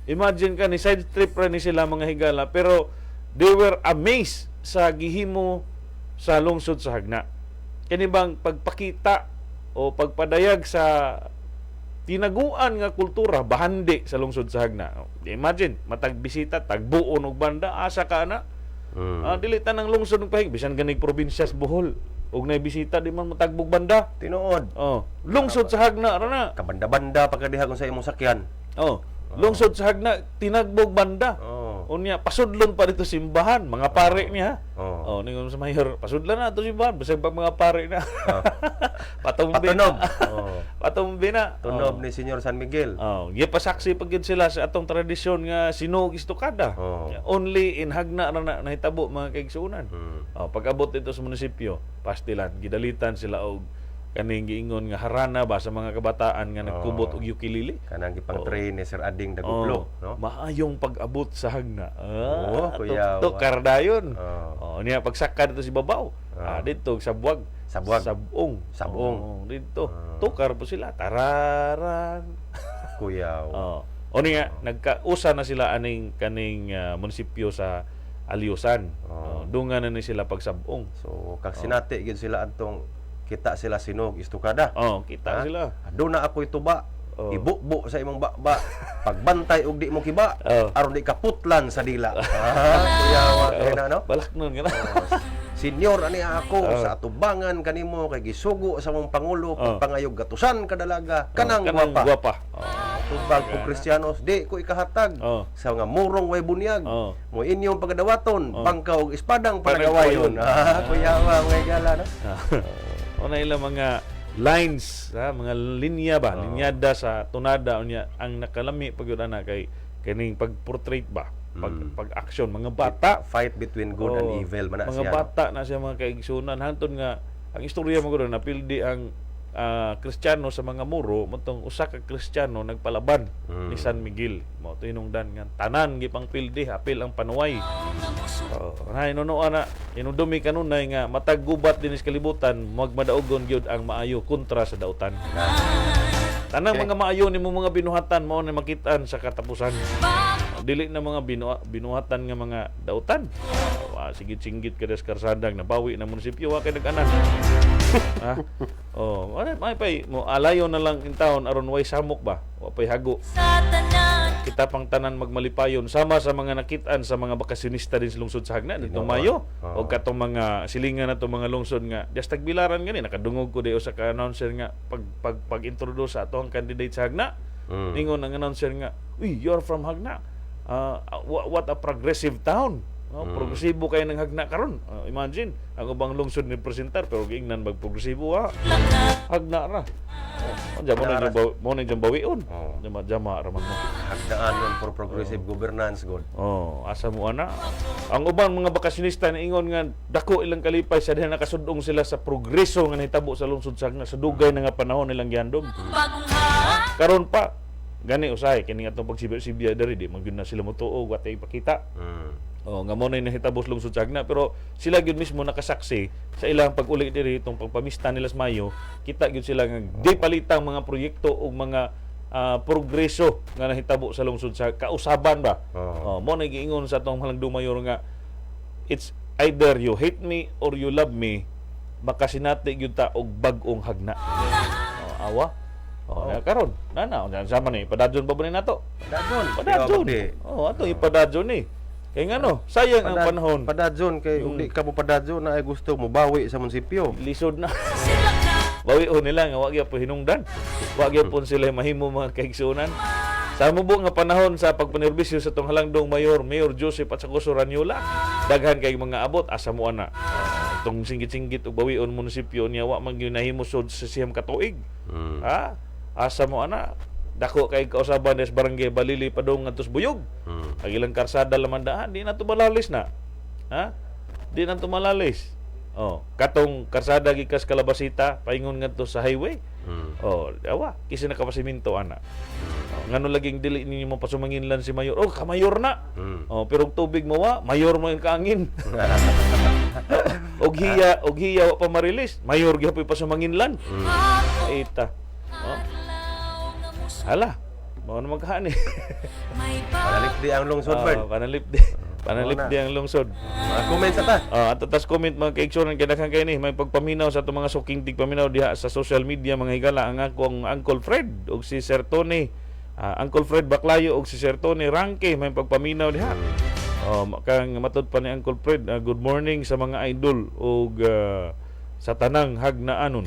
Imagine ka ni side trip ra ni sila mga higala pero they were amazed sa gihimo sa lungsod sa Hagna. Kani bang pagpakita o pagpadayag sa tinaguan nga kultura bahandi sa lungsod sa Hagna. Imagine, matag bisita, tagbuon og banda, asa ka na. Dili tanang lungsod ng pahig, bisan ganig probinsya sa Bohol. Og nay bisita di man matagbog banda. Tinuod. Lungsod sa Hagna ra na. Kabanda-banda pagkadiha kung sa imong sakyan. Lungsod sa Hagna tinagbog banda. Unya pasudlon pa dito simbahan, mga pare niya. Ningon sa mayor, pasudlan na to simbahan, bisag pag mga pare na. Patumbi na. Patumbi na. Tunob ni Senyor San Miguel. Gipasaksi pag yun sila sa atong tradisyon nga sinuog istukada. Only in Hagna ra na nahitabo mga kaigsuunan. Pag-abot dito sa munisipyo, pastilan, gidalitan sila og kaning giingon nga harana ba sa mga kabataan nga nagkubot og ukulele kanang gipang-train ni Sir Ading Dagublo no maayong pag-abot sa Hagna kuya to kardayon niya pagsakad dito si babaw dito sabwag sabong dito tukar po sila tararan kuya niya nagkausa na sila aning kaning munisipyo sa Aliusan dungan na ni sila pagsabong so kag sinati gid sila adtong kita sila sinog istukada. Oh, kita sila. Doon na ako ituba. Oh. Ibukbo sa imong bakba. Pagbantay og di mo kiba, Oh. aron di kaputlan sa dila. Kuya wa kay na no? Balak nun ka na. Senior ani ako sa atubangan kanimo kay gisugo sa mong pangulo pagpangayog gatusan kadalaga kanang gwapa. Tubag ko Kristiyanos di ko ikahatag sa mga murong way bunyag. Mo inyong pagadawaton bangka og espadang panagawayon. Kuya wa ngay gala no? Una ilang mga lines, mga linya ba, linyada sa tunada unya ang nakalami pagyud ana kay kining pag-portrait ba, pag-action mga bata, Fight between good and evil man na mga siya. bata na siya mga kaigsunan hantod nga ang istorya mo gud napildi ang Kristiyano sa mga muro motong usa ka Kristiyano nagpalaban ni San Miguel mo tinungdan nga tanan gipang pildi apil ang panuway. Hinunoan na inudumi kanunay nga matag gubat dinis kalibutan magmadaogon gyud ang maayo kontra sa dautan. Tanang mga maayo nimo mga binuhatan mao na makitaan sa katapusan. Dili na mga binuhatan nga mga dautan. Sigit-singgit kada sa karsadang nabawi na munisipyo wa kay nag-anan. May pay mo alayo na lang in town aron way samok ba? Wa pay hago. Kita pang tanan magmalipayon sama sa mga nakitaan sa mga bakasyonista din sa lungsod sa Hagna dito Mayo o katong mga silingan nato mga lungsod nga just tagbilaran gani nakadungog ko sa ka announcer nga pag-introduce sa atong candidate sa Hagna. Ningon ang announcer nga, "Uy, you're from Hagna. What a progressive town." Progresibo kayo ng Hagna karon. Imagine, ang ubang lungsod ni presentar pero giingnan magprogresibo Hagna ra. Mo na jang bawion. Jama raman mo. Hagdaan nun for progressive governance god. Asa mo ana. Ang ubang mga bakasyonista na ingon nga dako ilang kalipay sa diha nakasudong sila sa progreso nga nahitabo sa lungsod sa Hagna sa dugay na nga panahon nilang giandom. Karon pa gani usahay kini atong pagsibya diri di man gyud na sila motuo wa tay ipakita. Nga mo na nahitabo sa lungsod sa Hagna pero sila gyud mismo nakasaksi sa ilang pag-uli diri itong pagpamista nila sa Mayo kita gyud sila nga di palitang mga proyekto o mga progreso nga nahitabo sa lungsod sa kausaban ba. Mo na giingon sa atong Halangdong Mayor nga it's either you hate me or you love me baka sinati gyud ta og bag-ong Hagna. Awa karon nana sama ni padadyon pa ba ni nato? Padadyon. Ato ipadadyon ni. Kaya nga no, sayang ang panahon. Padadyon kay ug di ka mo padadyon na ay gusto mo bawi sa munisipyo. Lisod na. Bawi nila nga wa gyud po hinungdan. Wa gyud po sila mahimo mga kaigsunan. Sa mubo nga panahon sa pagpanerbisyo sa tong Halangdong Mayor Joseph at Sacoso Ranyola, daghan kay mga abot asa mo ana. Tong singgit-singgit og bawion munisipyo niya wa man gyud nahimo sud sa siyam ka tuig. Asa mo ana dako kay kausaban des barangay Balili padong ngadtos Buyog. Ang ilang karsada laman daan di na to malalis na. Di na to malalis. Katong karsada gikas Kalabasita paingon ngadto sa highway. Awa kisi nakapasiminto ana. Ngano laging dili ninyo mo pasumanginlan si mayor. Kamayor na. Pero tubig mo wa, mayor mo yung kaangin. og hiya wa pa marilis. Mayor gyapon pasumanginlan. Ita. Hala, mao na magkani. Panalipdi ang lungsod bird. Panalipdi ang lungsod. Comment sa ta. Atas comment mga kaigsunan kadaghang kay ni may pagpaminaw sa atong mga suking tigpaminaw diha sa social media mga higala ang akong Uncle Fred ug si Sir Tony. Uncle Fred Baclayo ug si Sir Tony Ranke may pagpaminaw diha. Kang matud pa ni Uncle Fred, good morning sa mga idol ug sa tanang Hagnaanon.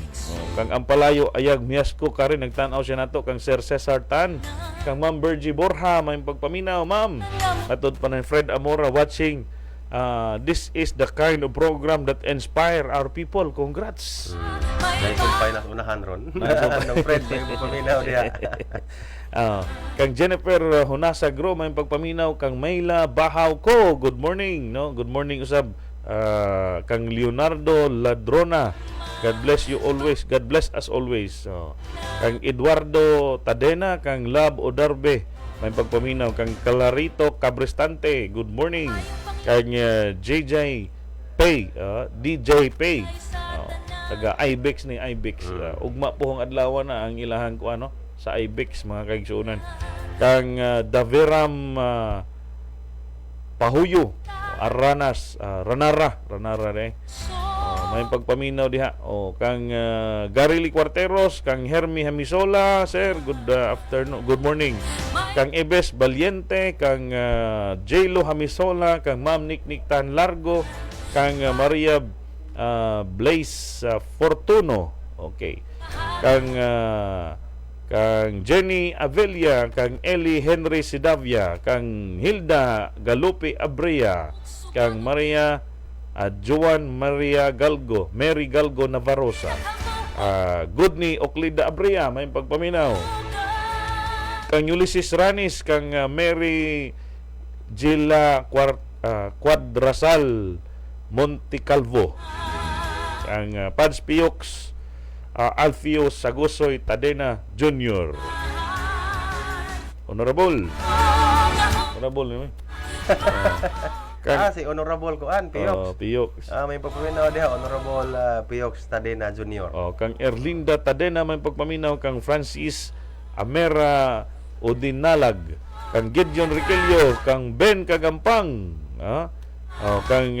Kang Ampalayo ayag miyasko karon nagtan-aw siya nato kang Sir Cesar Tan, kang Ma'am Bergie Borja may pagpaminaw ma'am. Matud pa ni Fred Amora watching. This is the kind of program that inspire our people. Congrats. Naisumpay na unahan ron. Nang Fred may pagpaminaw diha. Kang Jennifer Honasagro may pagpaminaw kang Mayla Bahaw ko. Good morning, no? Good morning usab. Kang Leonardo Ladrona, God bless you always, God bless us always. Kang Eduardo Tadena, kang Lab Odarbe may pagpaminaw, kang Clarito Cabrestante, good morning. Kang JJ Pay, DJ Pay, taga Ibex ni Ibex. Ugma po ang adlaw na ang ilahan ko sa Ibex mga kaigsunan. Kang Daveram Pahuyo Aranas, Ranara may pagpaminaw diha. Kang Garily Cuarteros, kang Hermi Hamisola, sir, good afternoon, good morning. Kang Ebes Valiente, kang J-Lo Hamisola, kang Ma'am Nick Tan Largo, kang Maria Blaze Fortuno. Okay. Kang Jenny Avelia, kang Eli Henry Sidavia, kang Hilda Galupi Abrea, kang Maria Juan Maria Galgo, Mary Galgo Navarrosa, Goodney Oclida Abrea, may pagpaminaw. Kang Ulysses Ranis, kang Mary Gila Quadrasal Monticalvo, kang Pads Piox Alfio Sagosoy Tadena Jr. Honorable naman. Si Honorable Kuan, Piox. Piox. May pagpaminaw diha, Honorable Piox Tadena Jr. Kang Erlinda Tadena may pagpaminaw, kang Francis Amera Odinalag, kang Gideon Riquelio, kang Ben Kagampang, kang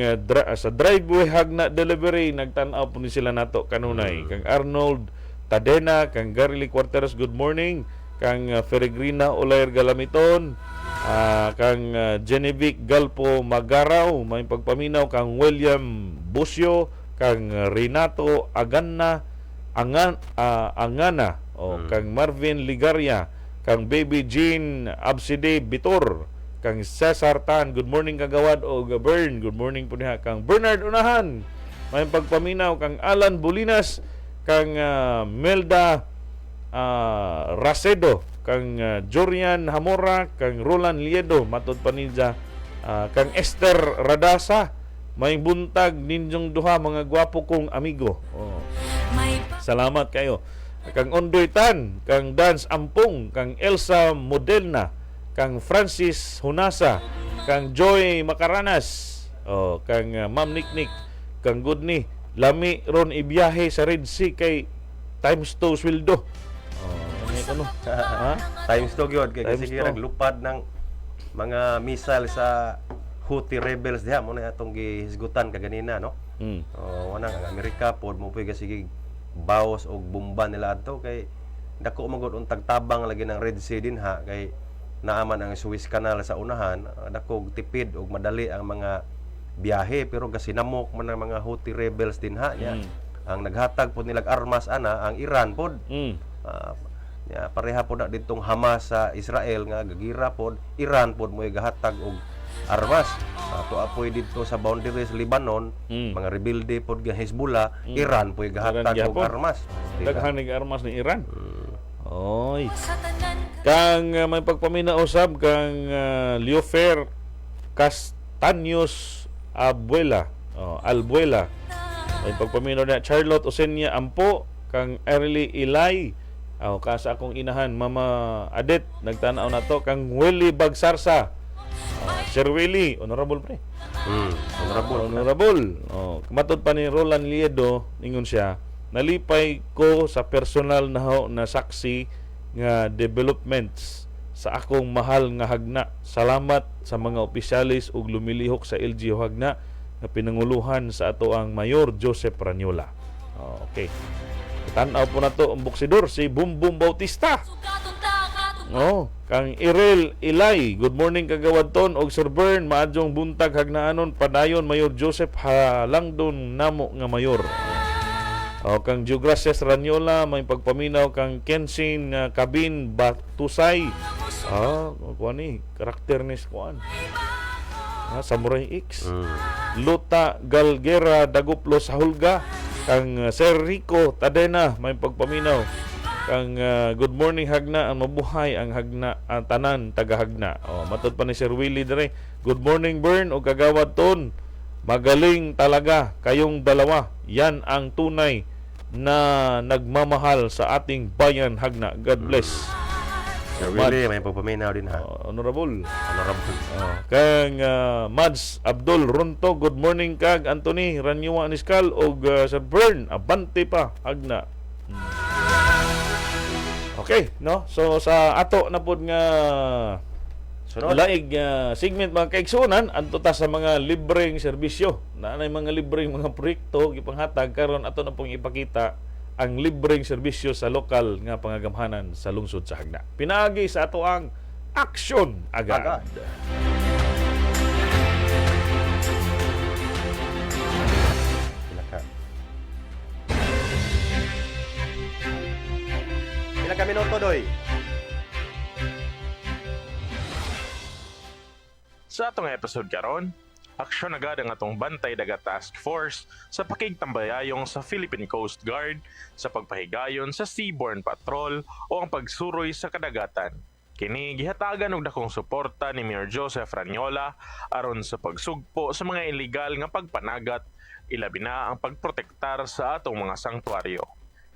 sa driveway hagna delivery nagtan-aw po ni sila nato kanunay. Kang Arnold Tadena, kang Garily Cuarteros, good morning. Kang Peregrina Olayer Galamiton, kang Genevieve Galpo Magaraw, may pagpaminaw. Kang William Busio, kang Renato Angana, kang Marvin Ligaria, kang Baby Jean Abside Bitor, kang Cesar Tan, good morning kagawad, o Bern, good morning po niya. Kang Bernard Unahan, may pagpaminaw. Kang Alan Bulinas, kang Melda Racedo, kang Jorian Hamora, kang Roland Liedo, matod pa ninja, kang Esther Radasa, may buntag ninyong duha mga gwapo kong amigo. Salamat kayo. Kang Ondoy Tan, kang Dance Ampong, kang Elsa Modelna, kang Francis Hunasa, kang Joy Macaranas, kang Ma'am Niknik, kang Goodney lami ron ibiyahe sa Red Sea kay times 2 sweldo. Ano? Times 2 gyud kay Times kasi two. naglupad ng mga missile sa Houthi rebels diha mo na atong gihisgutan kaganina, no? Wala ang Amerika pod mo puy sige bawas og bomba nila adto kay dako magud untag tabang lagi ng Red Sea din ha kay naaman ang Suez Canal sa unahan, dako tipid og madali ang mga biyahe pero gasinamok man ang mga Houthi rebels din ha niya. Ang naghatag pod nilag armas ana ang Iran pod. Pareha pod na ditong Hamas sa Israel nga gagira pod, Iran pod mo gahatag og armas. Ato apoy dito sa boundaries Lebanon, mga rebelde pod nga Hezbollah, Iran pod gahatag og armas. Daghanig armas ni Iran. Oy. Kang may pagpamina usab kang Leofer Castaños Albuela. May pagpamina na Charlotte Osenia Ampo, kang Early Ilay, kasa akong inahan Mama Adet nagtanaw na to, kang Willie Bagsarsa, Sir Willie, honorable pre. Honorable. Matod pa ni Roland Liedo ningon siya, nalipay ko sa personal na saksi nga developments sa akong mahal nga hagna. Salamat sa mga opisyalis ug lumilihok sa LGU hagna na pinanguluhan sa ato ang Mayor Joseph Praniola. Okay. Tanaw po na to ang boksidor si Bumbum Bautista. Kang Irel Ilay, good morning kagawad ton og Sir Bern, maadjong buntag hagnaanon padayon Mayor Joseph halangdon namo nga mayor. Kang Geogracias Ranyola, may pagpaminaw. Kang Kensin Cabin Batusay, kuan karakter ni kuan Samurai X. Luta Galgera Daguplo sa Hulga, kang Sir Rico Tadena, may pagpaminaw. Kang good morning hagna, ang mabuhay ang hagna, ang tanan taga hagna. Matod pa ni Sir Willie dire, good morning Bern o kagawad ton, magaling talaga kayong dalawa, yan ang tunay na nagmamahal sa ating bayan hagna. God bless. Sir Willie, may pagpaminaw din ha. Honorable. Kang Mads Abdul Runto, good morning kag Anthony Ranyuwa Niskal og Sir Bern, abante pa hagna. Okay, no? So sa ato na pod nga Sunod. Laig segment mga kaigsunan adto ta sa mga libreng serbisyo. Naanay mga libreng mga proyekto gipanghatag karon ato na pong ipakita ang libreng serbisyo sa lokal nga pangagamhanan sa lungsod sa Hagna. Pinaagi sa ato ang aksyon agad. Pila ka minuto, Doy? Sa atong episode karon, aksyon agad ang atong Bantay Dagat Task Force sa pakigtambayayong sa Philippine Coast Guard sa pagpahigayon sa Seaborne Patrol o ang pagsuroy sa kadagatan. Kini gihatagan og dakong suporta ni Mayor Joseph Ranyola aron sa pagsugpo sa mga illegal nga pagpanagat, ilabi na ang pagprotektar sa atong mga sangtuaryo.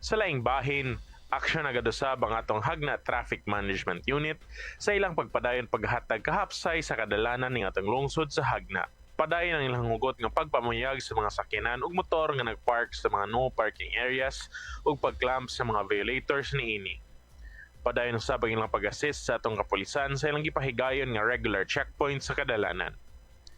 Sa laing bahin, aksyon agad usab ang atong Hagna Traffic Management Unit sa ilang pagpadayon paghatag kahapsay sa kadalanan ning atong lungsod sa Hagna. Padayon ang ilang hugot nga pagpamuyag sa mga sakyanan ug motor nga nagpark sa mga no parking areas ug pagclamp sa mga violators niini. Padayon usab ang ilang pag-assist sa atong kapulisan sa ilang gipahigayon nga regular checkpoint sa kadalanan.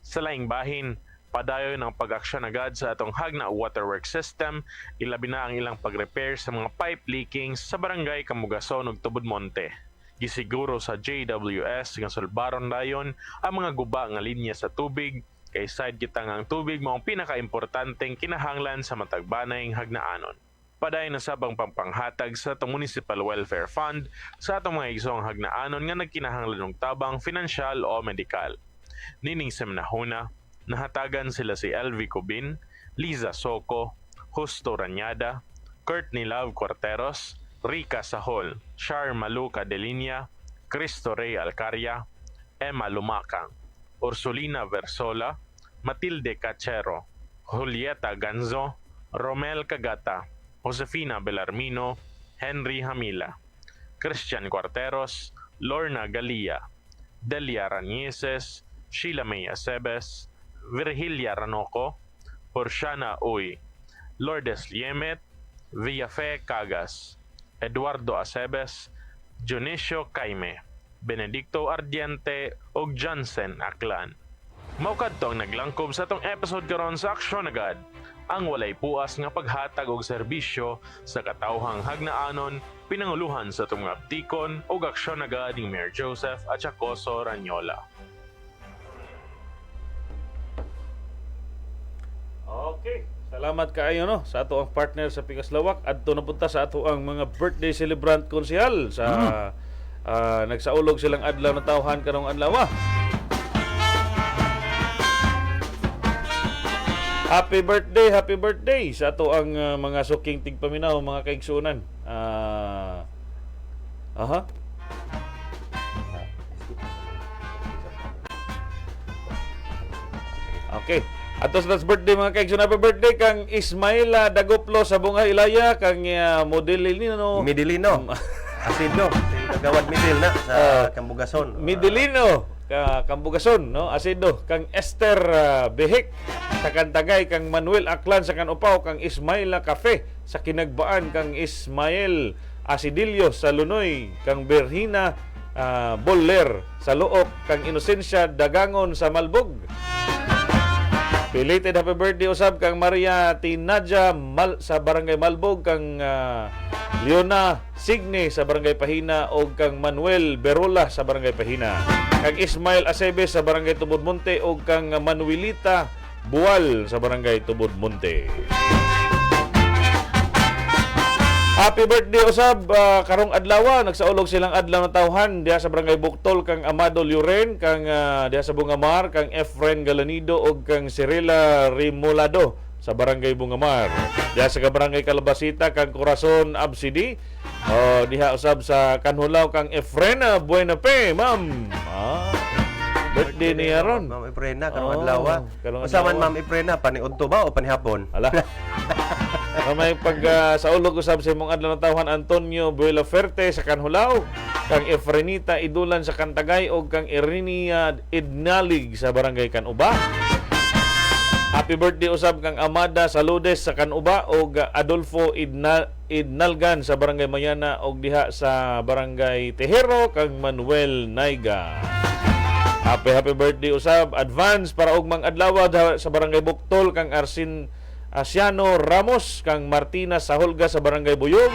Sa laing bahin, padayon ang pag-aksyon agad sa atong Hagna Waterworks System, ilabi na ang ilang pag-repair sa mga pipe leaking sa barangay Kamugason ug Tubod-Monte. Gisiguro sa JWS nga sulbaron dayon ang mga guba nga linya sa tubig, kay side kita nga ang tubig mao ang pinakaimportanteng kinahanglan sa matag banayng hagnaanon. Padayon na sabang pampanghatag sa atong Municipal Welfare Fund sa atong mga igsoong hagnaanon nga nagkinahanglan og tabang financial o medikal. Nining semnahuna, nahatagan sila si LV Cubin, Liza Soco, Justo Ranyada, Courtney Love Corteros, Rica Sahol, Char Maluca de Linia, Cristo Rey Alcaria, Emma Lumakang, Ursulina Versola, Matilde Cachero, Julieta Ganzo, Romel Cagata, Josefina Belarmino, Henry Hamila, Christian Corteros, Lorna Galia, Delia Ranieses, Sheila May Acebes, Virgilia Ranoco, Porciana Uy, Lourdes Liemet, Villafe Cagas, Eduardo Acebes, Dionisio Caime, Benedicto Ardiente ug Johnson Aklan. Maukad to ang naglangkob sa atong episode karon sa Aksyon Agad, ang walay puas nga paghatag og serbisyo sa katawhang hagnaanon, pinanguluhan sa atong mga aptikon ug aksyon agad ni Mayor Joseph Achacoso Ranyola. Okay. Salamat kaayo no sa ato ang partner sa Pikas Lawak. Adto na punta sa ato ang mga birthday celebrant konsehal sa nagsaulog silang adlaw na tawhan karong adlaw. Happy birthday sa ato ang mga suking tigpaminaw, mga kaigsunan. Okay. Atos nas birthday mga kaigsunan, happy birthday kang Ismaila Dagoplo sa Bungay Ilaya, kang Modelino Midilino. Asido, kagawad Midil na sa Kambugason. Midilino Kambugason, no? Asido kang Esther Behik sa Kantagay, kang Manuel Aklan sa Kanupaw, kang Ismaila Cafe sa Kinagbaan, kang Ismael Asidilio sa Lunoy, kang Berhina Boller sa Luok, kang Inosensya Dagangon sa Malbog. Belated happy birthday usab kang Maria Tinadja sa Barangay Malbog, kang Leona Signe sa Barangay Pahina o kang Manuel Berola sa Barangay Pahina, kang Ismail Acebes sa Barangay Tubod-Monte o kang Manuelita Bual sa Barangay Tubod-Monte. Happy birthday usab karong adlaw, nagsaulog silang adlaw na tawhan diha sa Barangay Buktol, kang Amado Luren, kang diha sa Bungamar, kang Efren Galanido o kang Cirila Rimolado sa Barangay Bungamar. Diha sa Barangay Calabasita, kang Corazon Absidi, diha usab sa Kanhulaw, kang Efren Buenape, ma'am. Birthday ni Aaron. Ma'am Efrena karong adlaw. Usaman Ma'am Efrena paniudto ba o panihapon? Ala. May saulog usab sa imong adlaw na tawhan Antonio Buela Ferte sa Kanhulaw, kang Efrenita Idulan sa Kantagay o kang Irinia Idnalig sa Barangay Kanuba. Happy birthday usab kang Amada Saludes sa Kanuba o Adolfo Idnalgan sa Barangay Mayana o diha sa Barangay Tejero, kang Manuel Naiga. Happy birthday usab advance para og mang adlaw sa Barangay Buktol kang Arsin Asiano Ramos kang Martina Sahulga sa Barangay Buyog.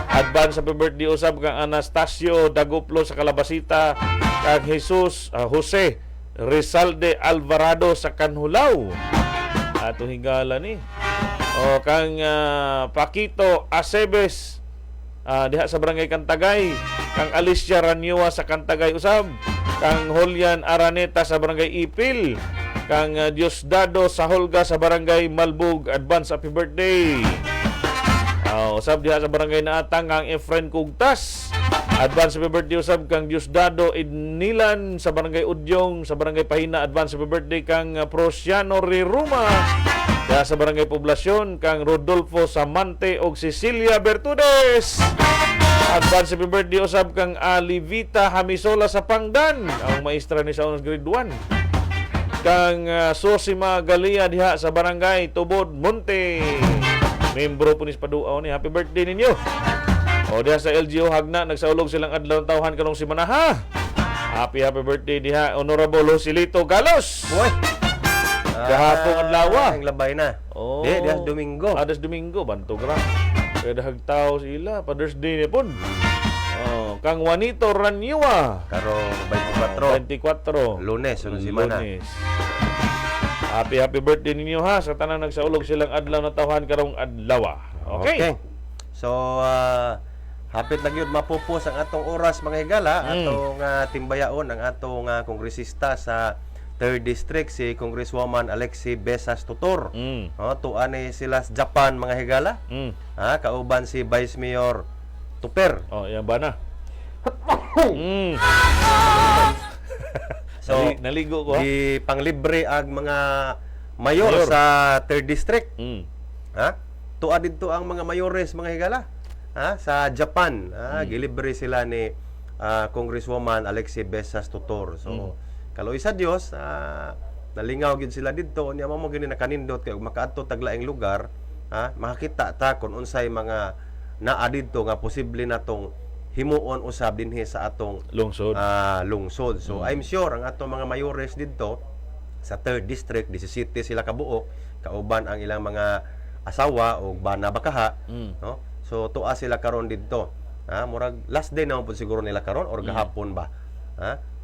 Advance happy birthday usab kang Anastasio Daguplo sa Calabasita, kang Jose Rizalde Alvarado sa Kanhulaw. Ato hingala ni. O kang Paquito Acebes diha sa Barangay Cantagay, kang Alicia Raniua sa Cantagay usab, kang Julian Araneta sa Barangay Ipil, kang Diosdado Sahulga sa Barangay Malbug. Advance happy birthday. Usab diha sa Barangay Naatang kang Efren Kugtas. Advance happy birthday usab kang Diosdado Idnilan sa Barangay Udyong sa Barangay Pahina. Advance happy birthday kang Prosiano Riruma diha sa Barangay Poblasyon, kang Rodolfo Samante og Cecilia Bertudes. Advance happy birthday usab kang Alivita Hamisola sa Pangdan, ang maestra ni sa grade 1. Kang Sosima Galia diha sa Barangay Tubod Monte. Membro po ni Paduaw ni. Happy birthday ninyo. O diha sa LGU Hagna, nagsaulog silang adlaw tawhan karong semana ha. Happy birthday diha Honorable Joselito Galos. Boy. Kahapon adlaw. Ang labay na. Oh. Diha Domingo. Adas Domingo bantog ra. Kaya dahagtaw sila Father's Day ni pun. Kang Juanito Raniua Karong 24. 24 Lunes, sunod semana. Lunes. Happy birthday ninyo ha sa tanang nagsaulog silang adlaw na tawhan karong adlaw. Okay. So, hapit lang yun mapupos ang atong oras mga higala. Atong timbayaon ang atong kongresista sa 3rd District, si Congresswoman Alexi Besas Tutor. Tuan sila sa Japan mga higala. Kauban si Vice Mayor Tuper. Yan ba na? So, naligo ko ha. Di panglibre ang mga mayor sa 3rd District. Tuwa dito ang mga mayores mga higala. Sa Japan, gilibre sila ni Congresswoman Alexi Besas Tutor. So, kaloy sa Dios, nalingaw gyud sila didto, niya mo gini nakanindot kay makaadto taglaing lugar, makakita ta kun unsay mga naa didto nga posible natong himuon usab dinhi sa atong lungsod. Lungsod. So I'm sure ang atong mga mayores didto sa 3rd District, 17 sila kabuok, kauban ang ilang mga asawa o bana bakaha, no? So tuwa sila karon didto. Murag last day na po siguro nila karon or gahapon ba.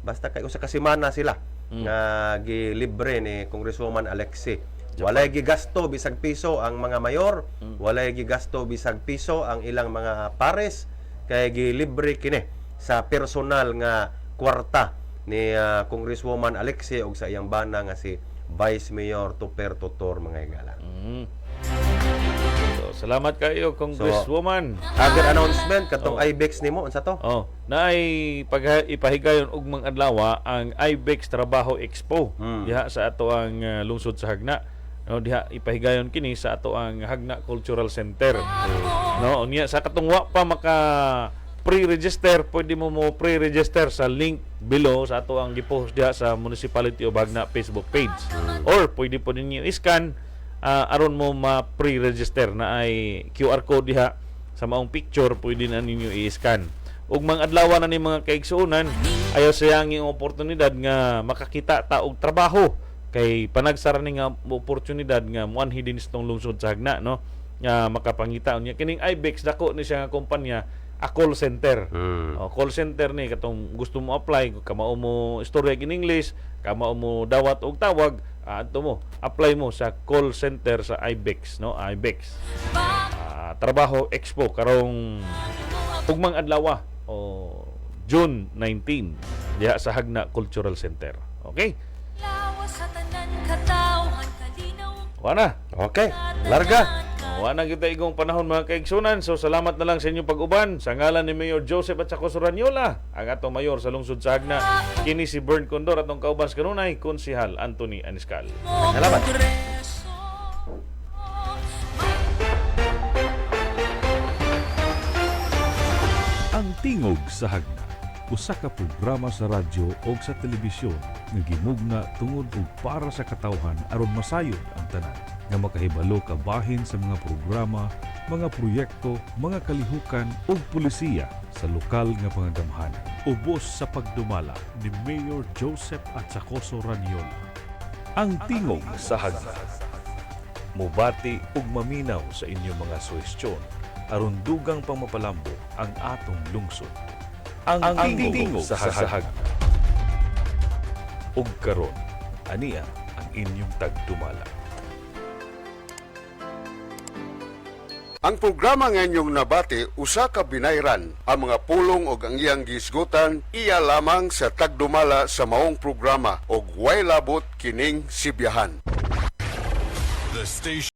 Basta kay usa ka semana sila nga gilibre ni Congresswoman Alexi. Walay gigasto bisag piso ang mga mayor, walay gigasto bisag piso ang ilang mga pares, kay gilibre kini sa personal nga kwarta ni Congresswoman Alexi ug sa iyang bana nga si Vice Mayor Tuper Tutor mga higala. So, salamat kayo Congresswoman. Agad announcement katong IBEX nimo unsa to? Naay ipahigayon og mga adlaw ang IBEX Trabaho Expo diha sa ato ang lungsod sa Hagna. No, diha ipahigayon kini sa ato ang Hagna Cultural Center. No, unya sa katungwa pa maka pre-register, pwede mo pre-register sa link below sa ato ang gipost diha sa Municipality of Hagna Facebook page. Or pwede po ninyo i-scan aron mo ma-pre-register na ay QR code diha sa maong picture, pwede na ninyo i-scan. Ug mga adlaw na ni mga kaigsuonan, ayaw sayangin ang oportunidad nga makakita ta og trabaho kay panagsara ni nga oportunidad nga muanhi din itong lungsod sa Hagna, no, nga makapangita niya kining IBEX dako ni siya nga kumpanya, a call center. Call center ni katong gusto mo apply, kamao mo istorya in English, kamao mo dawat og tawag, adto mo apply mo sa call center sa IBEX, no, IBEX. Trabaho Expo karong ugmang adlaw June 19 diha sa Hagna Cultural Center. Okay? Wana. Okay, larga. Wana kita igong panahon mga kaigsunan. So salamat na lang sa inyong pag-uban. Sa ngalan ni Mayor Joseph at Chaco Raniola, ang atong mayor sa lungsod sa Hagna, kini si Bern Condor at ang kauban sa kanunay, Konsehal Anthony Aniscal. Salamat. Ang tingog sa Hagna usa ka programa sa radyo o sa telebisyon nga gimugna tungod ug para sa katawhan aron masayod ang tanan. Nga makahibalo ka bahin sa mga programa, mga proyekto, mga kalihukan ug pulisiya sa lokal nga pangagamhanan. Ubos sa pagdumala ni Mayor Joseph Atsacoso Raniola. Ang tingog sa hagna. Mubati ug maminaw sa inyong mga suwestyon aron dugang pamapalambo ang atong lungsod. Ang tingog sa hagna. Ug karon, aniya ang inyong tagdumala. Ang programa nga inyong nabati usa ka binayran ang mga pulong ug ang iyang gisgutan iya lamang sa tagdumala sa maong programa ug way labot kining sibiyahan. The station